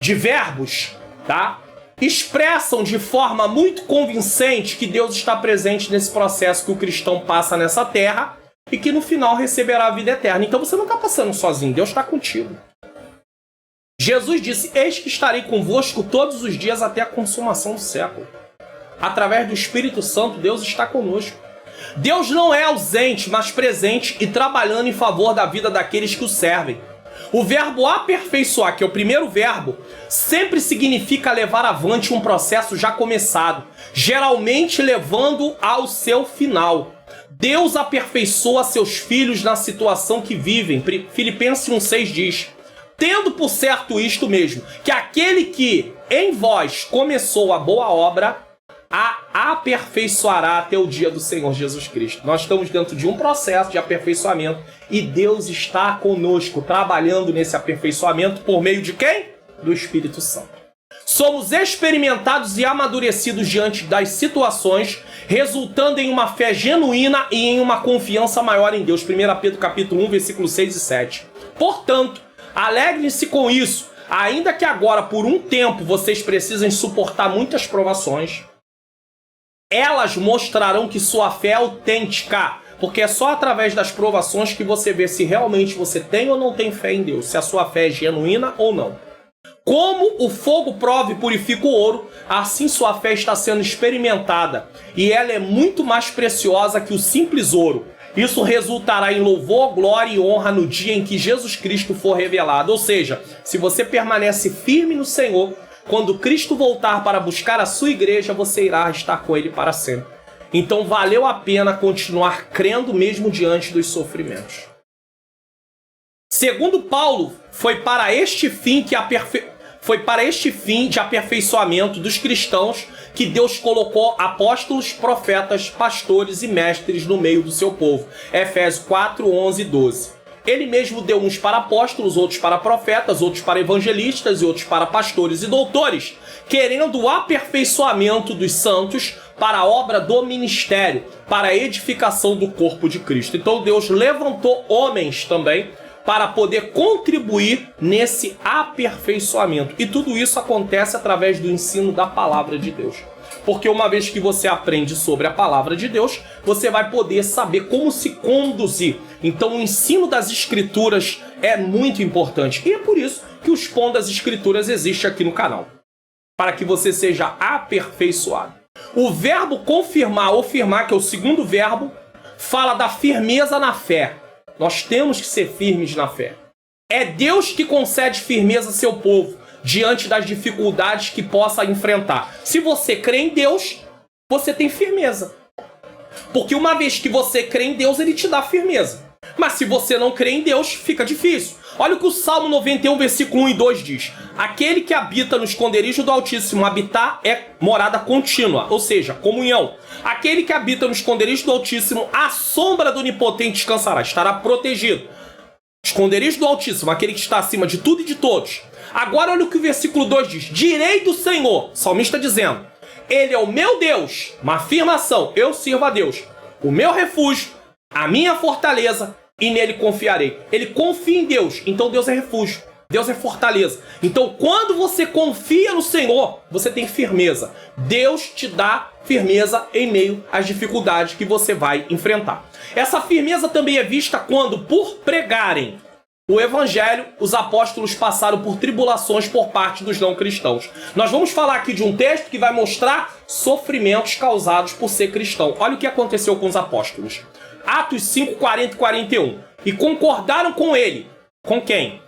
de verbos, tá? Expressam de forma muito convincente que Deus está presente nesse processo que o cristão passa nessa terra e que no final receberá a vida eterna. Então você não está passando sozinho, Deus está contigo. Jesus disse, eis que estarei convosco todos os dias até a consumação do século. Através do Espírito Santo, Deus está conosco. Deus não é ausente, mas presente e trabalhando em favor da vida daqueles que o servem. O verbo aperfeiçoar, que é o primeiro verbo, sempre significa levar avante um processo já começado, geralmente levando ao seu final. Deus aperfeiçoa seus filhos na situação que vivem. Filipenses 1,6 diz, tendo por certo isto mesmo, que aquele que em vós começou a boa obra, a aperfeiçoará até o dia do Senhor Jesus Cristo. Nós estamos dentro de um processo de aperfeiçoamento e Deus está conosco, trabalhando nesse aperfeiçoamento por meio de quem? Do Espírito Santo. Somos experimentados e amadurecidos diante das situações, resultando em uma fé genuína e em uma confiança maior em Deus. 1 Pedro capítulo 1, versículos 6 e 7. Portanto, alegrem-se com isso, ainda que agora, por um tempo, vocês precisem suportar muitas provações. Elas mostrarão que sua fé é autêntica, porque é só através das provações que você vê se realmente você tem ou não tem fé em Deus, se a sua fé é genuína ou não. Como o fogo prova e purifica o ouro, assim sua fé está sendo experimentada, e ela é muito mais preciosa que o simples ouro. Isso resultará em louvor, glória e honra no dia em que Jesus Cristo for revelado. Ou seja, se você permanece firme no Senhor, quando Cristo voltar para buscar a sua igreja, você irá estar com ele para sempre. Então valeu a pena continuar crendo mesmo diante dos sofrimentos. Segundo Paulo, foi para este fim de aperfeiçoamento dos cristãos que Deus colocou apóstolos, profetas, pastores e mestres no meio do seu povo. Efésios 4, 11 e 12. Ele mesmo deu uns para apóstolos, outros para profetas, outros para evangelistas e outros para pastores e doutores, querendo o aperfeiçoamento dos santos para a obra do ministério, para a edificação do corpo de Cristo. Então Deus levantou homens também para poder contribuir nesse aperfeiçoamento. E tudo isso acontece através do ensino da palavra de Deus. Porque uma vez que você aprende sobre a palavra de Deus, você vai poder saber como se conduzir. Então o ensino das escrituras é muito importante. E é por isso que o Expondo as Escrituras existe aqui no canal. Para que você seja aperfeiçoado. O verbo confirmar ou firmar, que é o segundo verbo, fala da firmeza na fé. Nós temos que ser firmes na fé. É Deus que concede firmeza a seu povo diante das dificuldades que possa enfrentar. Se você crê em Deus, você tem firmeza. Porque uma vez que você crê em Deus, ele te dá firmeza. Mas se você não crê em Deus, fica difícil. Olha o que o Salmo 91, versículo 1 e 2 diz. Aquele que habita no esconderijo do Altíssimo, habitar é morada contínua, ou seja, comunhão. Aquele que habita no esconderijo do Altíssimo, à sombra do Onipotente descansará, estará protegido. Esconderijo do Altíssimo, aquele que está acima de tudo e de todos. Agora olha o que o versículo 2 diz. Direi do Senhor, o salmista dizendo, Ele é o meu Deus, uma afirmação, eu sirvo a Deus, o meu refúgio, a minha fortaleza, e nele confiarei. Ele confia em Deus, então Deus é refúgio, Deus é fortaleza. Então quando você confia no Senhor, você tem firmeza. Deus te dá firmeza em meio às dificuldades que você vai enfrentar. Essa firmeza também é vista quando, por pregarem o Evangelho, os apóstolos passaram por tribulações por parte dos não cristãos. Nós vamos falar aqui de um texto que vai mostrar sofrimentos causados por ser cristão. Olha o que aconteceu com os apóstolos. Atos 5, 40 e 41. E concordaram com ele. Com quem?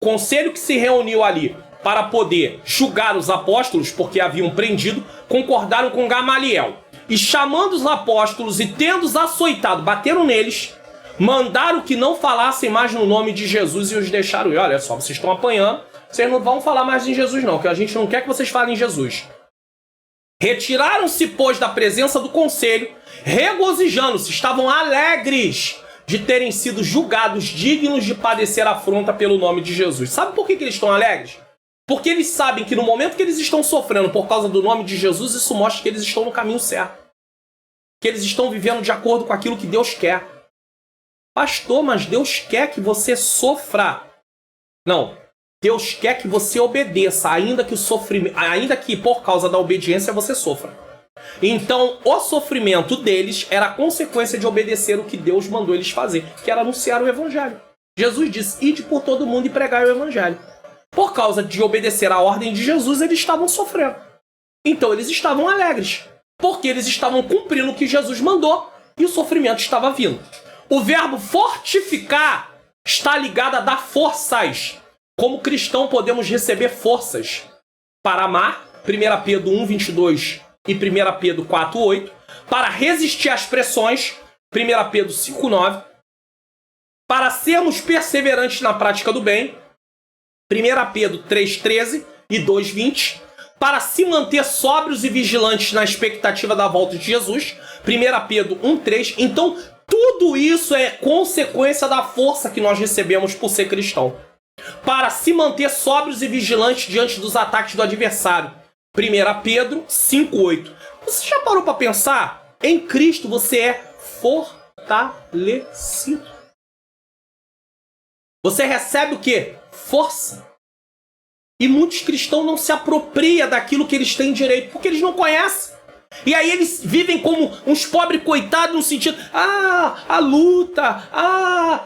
Conselho que se reuniu ali para poder julgar os apóstolos, porque haviam prendido, concordaram com Gamaliel. E chamando os apóstolos e tendo-os açoitado, bateram neles, mandaram que não falassem mais no nome de Jesus e os deixaram ir. Olha só, vocês estão apanhando, vocês não vão falar mais em Jesus não, que a gente não quer que vocês falem em Jesus. Retiraram-se, pois, da presença do conselho, regozijando-se, estavam alegres de terem sido julgados dignos de padecer afronta pelo nome de Jesus. Sabe por que eles estão alegres? Porque eles sabem que no momento que eles estão sofrendo por causa do nome de Jesus, isso mostra que eles estão no caminho certo. Que eles estão vivendo de acordo com aquilo que Deus quer. Pastor, mas Deus quer que você sofra. Não. Deus quer que você obedeça, ainda que por causa da obediência você sofra. Então, o sofrimento deles era a consequência de obedecer o que Deus mandou eles fazer, que era anunciar o Evangelho. Jesus disse, ide por todo mundo e pregai o Evangelho. Por causa de obedecer a ordem de Jesus, eles estavam sofrendo. Então, eles estavam alegres, porque eles estavam cumprindo o que Jesus mandou e o sofrimento estava vindo. O verbo fortificar está ligado a dar forças. Como cristão, podemos receber forças para amar, 1 Pedro 1, 22 e 1 Pedro 4, 8, para resistir às pressões, 1 Pedro 5, 9, para sermos perseverantes na prática do bem, 1 Pedro 3, 13 e 2, 20, para se manter sóbrios e vigilantes na expectativa da volta de Jesus, 1 Pedro 1, 3. Então, tudo isso é consequência da força que nós recebemos por ser cristão. Para se manter sóbrios e vigilantes diante dos ataques do adversário. 1 Pedro 5, 8. Você já parou para pensar? Em Cristo você é fortalecido. Você recebe o quê? Força. E muitos cristãos não se apropriam daquilo que eles têm direito, porque eles não conhecem. E aí eles vivem como uns pobres coitados no sentido, a luta,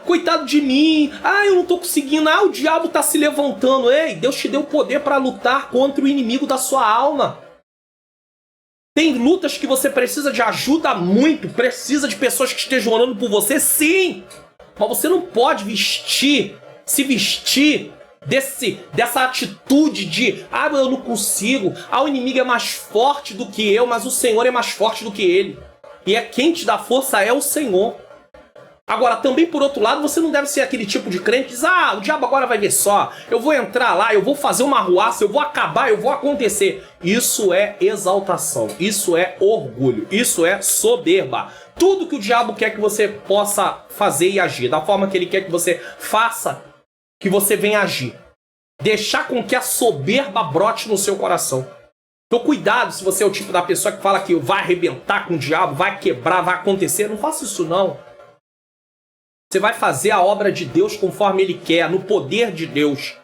coitado de mim, eu não tô conseguindo, o diabo tá se levantando. Ei, Deus te deu poder para lutar contra o inimigo da sua alma. Tem lutas que você precisa de ajuda muito, precisa de pessoas que estejam orando por você, sim. Mas você não pode se vestir dessa atitude de eu não consigo, o inimigo é mais forte do que eu, mas o Senhor é mais forte do que ele. E quem te dá força é o Senhor. Agora, também por outro lado, você não deve ser aquele tipo de crente que diz, o diabo agora vai ver só, eu vou entrar lá, eu vou fazer uma arruaça, eu vou acabar, eu vou acontecer. Isso é exaltação, isso é orgulho, isso é soberba. Tudo que o diabo quer que você possa fazer e agir, da forma que ele quer que você faça, que você venha agir. Deixar com que a soberba brote no seu coração. Então cuidado se você é o tipo da pessoa que fala que vai arrebentar com o diabo, vai quebrar, vai acontecer. Não faça isso não. Você vai fazer a obra de Deus conforme Ele quer, no poder de Deus.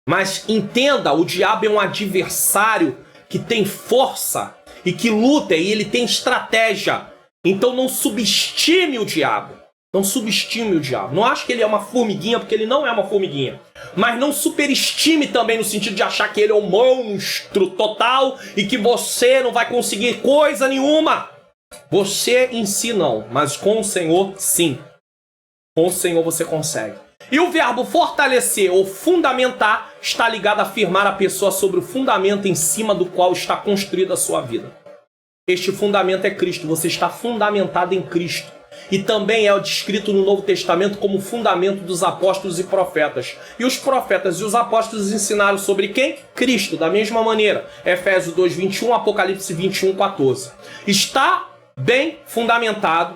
Mas entenda, o diabo é um adversário que tem força e que luta e ele tem estratégia. Então não subestime o diabo. Não subestime o diabo. Não ache que ele é uma formiguinha, porque ele não é uma formiguinha. Mas não superestime também no sentido de achar que ele é um monstro total e que você não vai conseguir coisa nenhuma. Você em si não, mas com o Senhor sim. Com o Senhor você consegue. E o verbo fortalecer ou fundamentar está ligado a firmar a pessoa sobre o fundamento em cima do qual está construída a sua vida. Este fundamento é Cristo. Você está fundamentado em Cristo. E também é descrito no Novo Testamento como fundamento dos apóstolos e profetas. E os profetas e os apóstolos ensinaram sobre quem? Cristo, da mesma maneira. Efésios 2, 21, Apocalipse 21, 14. Está bem fundamentado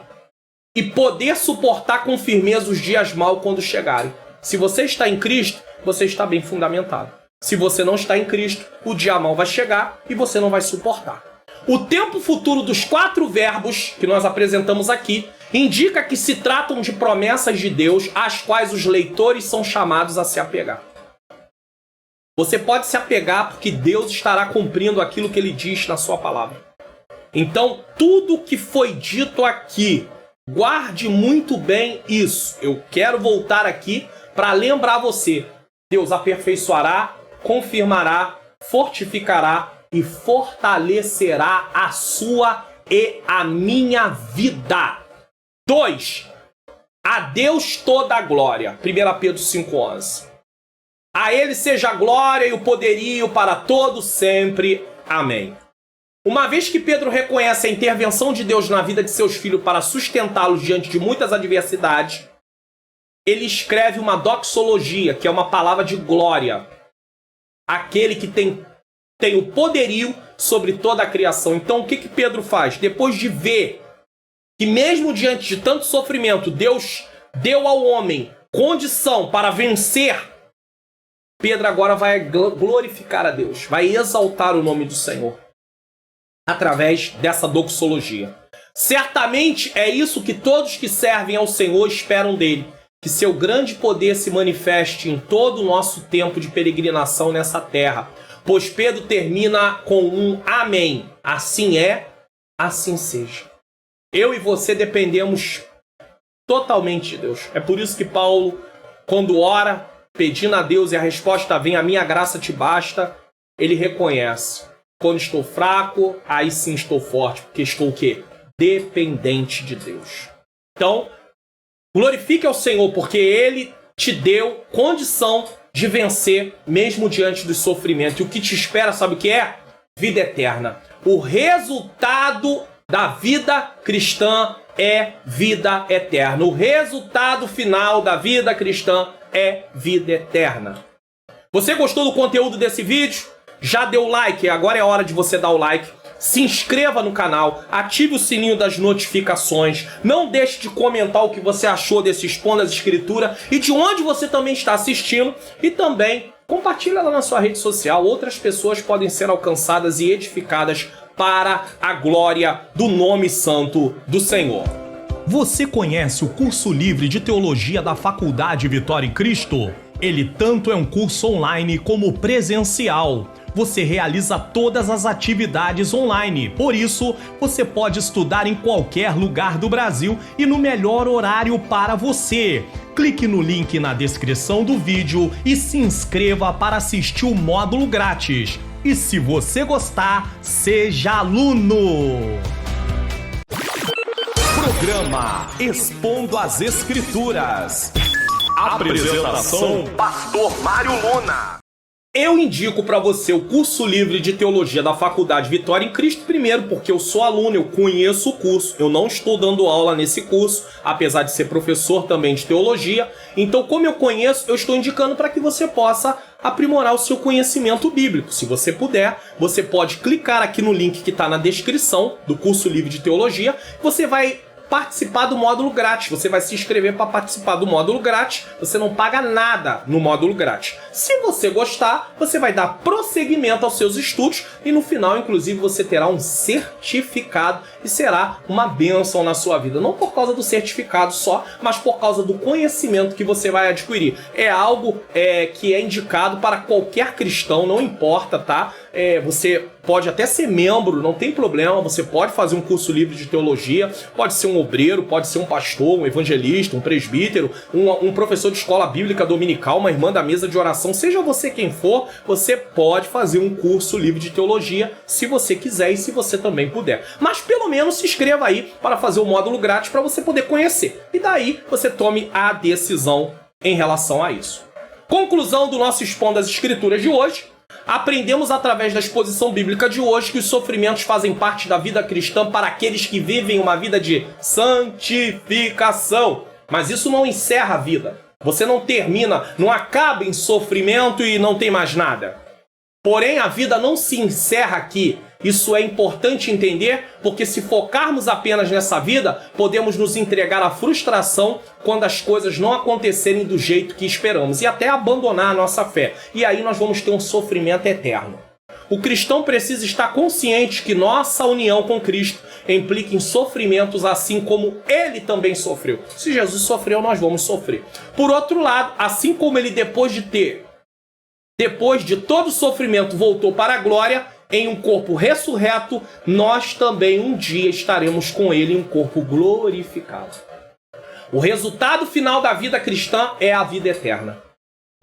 e poder suportar com firmeza os dias maus quando chegarem. Se você está em Cristo, você está bem fundamentado. Se você não está em Cristo, o dia mau vai chegar e você não vai suportar. O tempo futuro dos 4 verbos que nós apresentamos aqui indica que se tratam de promessas de Deus às quais os leitores são chamados a se apegar. Você pode se apegar porque Deus estará cumprindo aquilo que Ele diz na sua palavra. Então, tudo que foi dito aqui, guarde muito bem isso. Eu quero voltar aqui para lembrar você. Deus aperfeiçoará, confirmará, fortificará e fortalecerá a sua e a minha vida. 2. A Deus toda a glória. 1 Pedro 5,11. A Ele seja a glória e o poderio para todo sempre. Amém. Uma vez que Pedro reconhece a intervenção de Deus na vida de seus filhos para sustentá-los diante de muitas adversidades, ele escreve uma doxologia, que é uma palavra de glória. Aquele que tem o poderio sobre toda a criação. Então o que Pedro faz? Depois de ver que mesmo diante de tanto sofrimento, Deus deu ao homem condição para vencer, Pedro agora vai glorificar a Deus, vai exaltar o nome do Senhor através dessa doxologia. Certamente é isso que todos que servem ao Senhor esperam dele, que seu grande poder se manifeste em todo o nosso tempo de peregrinação nessa terra. Pois Pedro termina com um amém. Assim é, assim seja. Eu e você dependemos totalmente de Deus. É por isso que Paulo, quando ora, pedindo a Deus e a resposta vem, a minha graça te basta, ele reconhece. Quando estou fraco, aí sim estou forte, porque estou o quê? Dependente de Deus. Então, glorifique ao Senhor, porque Ele te deu condição de vencer, mesmo diante do sofrimento. E o que te espera, sabe o que é? Vida eterna. O resultado da vida cristã é vida eterna. O resultado final da vida cristã é vida eterna. Você gostou do conteúdo desse vídeo? Já deu like? Agora é hora de você dar o like. Se inscreva no canal, ative o sininho das notificações, não deixe de comentar o que você achou desse Expondo as Escrituras e de onde você também está assistindo, e também compartilha lá na sua rede social. Outras pessoas podem ser alcançadas e edificadas para a glória do nome santo do Senhor. Você conhece o curso livre de teologia da Faculdade Vitória em Cristo? Ele tanto é um curso online como presencial. Você realiza todas as atividades online, por isso você pode estudar em qualquer lugar do Brasil e no melhor horário para você. Clique no link na descrição do vídeo e se inscreva para assistir o módulo grátis. E se você gostar, seja aluno! Programa Expondo as Escrituras. Apresentação: Pastor Mário Luna. Eu indico para você o curso livre de teologia da Faculdade Vitória em Cristo, primeiro porque eu sou aluno, eu conheço o curso, eu não estou dando aula nesse curso, apesar de ser professor também de teologia. Então, como eu conheço, eu estou indicando para que você possa aprimorar o seu conhecimento bíblico. Se você puder, você pode clicar aqui no link que está na descrição do curso livre de teologia, você vai participar do módulo grátis. Você vai se inscrever para participar do módulo grátis. Você não paga nada no módulo grátis. Se você gostar, você vai dar prosseguimento aos seus estudos e no final, inclusive, você terá um certificado e será uma bênção na sua vida. Não por causa do certificado só, mas por causa do conhecimento que você vai adquirir. É algo que é indicado para qualquer cristão, não importa, tá? Você pode até ser membro, não tem problema, você pode fazer um curso livre de teologia, pode ser um obreiro, pode ser um pastor, um evangelista, um presbítero, um professor de escola bíblica dominical, uma irmã da mesa de oração, seja você quem for, você pode fazer um curso livre de teologia se você quiser e se você também puder. Mas pelo menos se inscreva aí para fazer o módulo grátis para você poder conhecer. E daí você tome a decisão em relação a isso. Conclusão do nosso Expondo as Escrituras de hoje. Aprendemos através da exposição bíblica de hoje que os sofrimentos fazem parte da vida cristã para aqueles que vivem uma vida de santificação. Mas isso não encerra a vida. Você não termina, não acaba em sofrimento e não tem mais nada. Porém, a vida não se encerra aqui. Isso é importante entender, porque se focarmos apenas nessa vida, podemos nos entregar à frustração quando as coisas não acontecerem do jeito que esperamos e até abandonar a nossa fé. E aí nós vamos ter um sofrimento eterno. O cristão precisa estar consciente que nossa união com Cristo implica em sofrimentos assim como ele também sofreu. Se Jesus sofreu, nós vamos sofrer. Por outro lado, assim como ele depois de todo o sofrimento voltou para a glória, em um corpo ressurreto, nós também um dia estaremos com ele em um corpo glorificado. O resultado final da vida cristã é a vida eterna.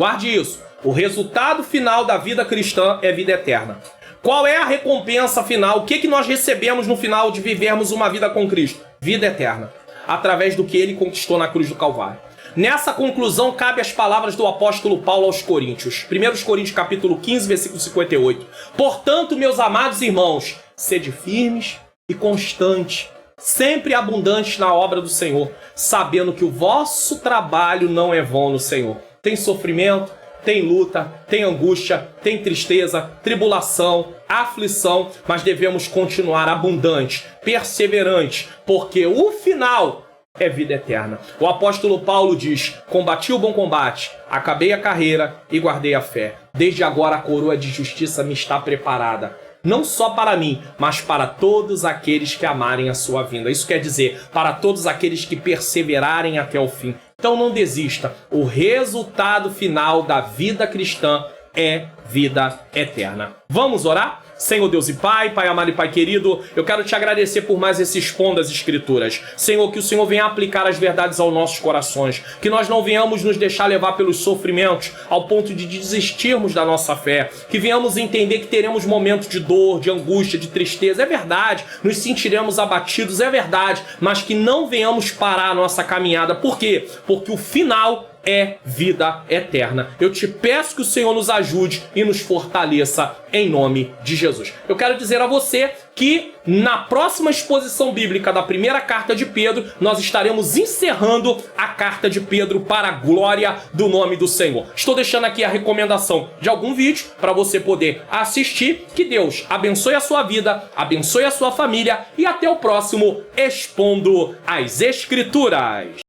Guarde isso. O resultado final da vida cristã é vida eterna. Qual é a recompensa final? O que nós recebemos no final de vivermos uma vida com Cristo? Vida eterna. Através do que ele conquistou na cruz do Calvário. Nessa conclusão, cabe as palavras do apóstolo Paulo aos Coríntios. 1 Coríntios capítulo 15, versículo 58. Portanto, meus amados irmãos, sede firmes e constantes, sempre abundantes na obra do Senhor, sabendo que o vosso trabalho não é vão no Senhor. Tem sofrimento, tem luta, tem angústia, tem tristeza, tribulação, aflição, mas devemos continuar abundantes, perseverantes, porque o final é vida eterna. O apóstolo Paulo diz: combati o bom combate, acabei a carreira e guardei a fé. Desde agora a coroa de justiça me está preparada, não só para mim, mas para todos aqueles que amarem a sua vinda. Isso quer dizer, para todos aqueles que perseverarem até o fim. Então não desista. O resultado final da vida cristã é vida eterna. Vamos orar? Senhor Deus e Pai, Pai amado e Pai querido, eu quero te agradecer por mais esse Expondo as Escrituras. Senhor, que o Senhor venha aplicar as verdades aos nossos corações, que nós não venhamos nos deixar levar pelos sofrimentos ao ponto de desistirmos da nossa fé, que venhamos entender que teremos momentos de dor, de angústia, de tristeza, é verdade, nos sentiremos abatidos, é verdade, mas que não venhamos parar a nossa caminhada. Por quê? Porque o final é vida eterna. Eu te peço que o Senhor nos ajude e nos fortaleça em nome de Jesus. Eu quero dizer a você que na próxima exposição bíblica da primeira carta de Pedro, nós estaremos encerrando a carta de Pedro para a glória do nome do Senhor. Estou deixando aqui a recomendação de algum vídeo para você poder assistir. Que Deus abençoe a sua vida, abençoe a sua família e até o próximo Expondo as Escrituras.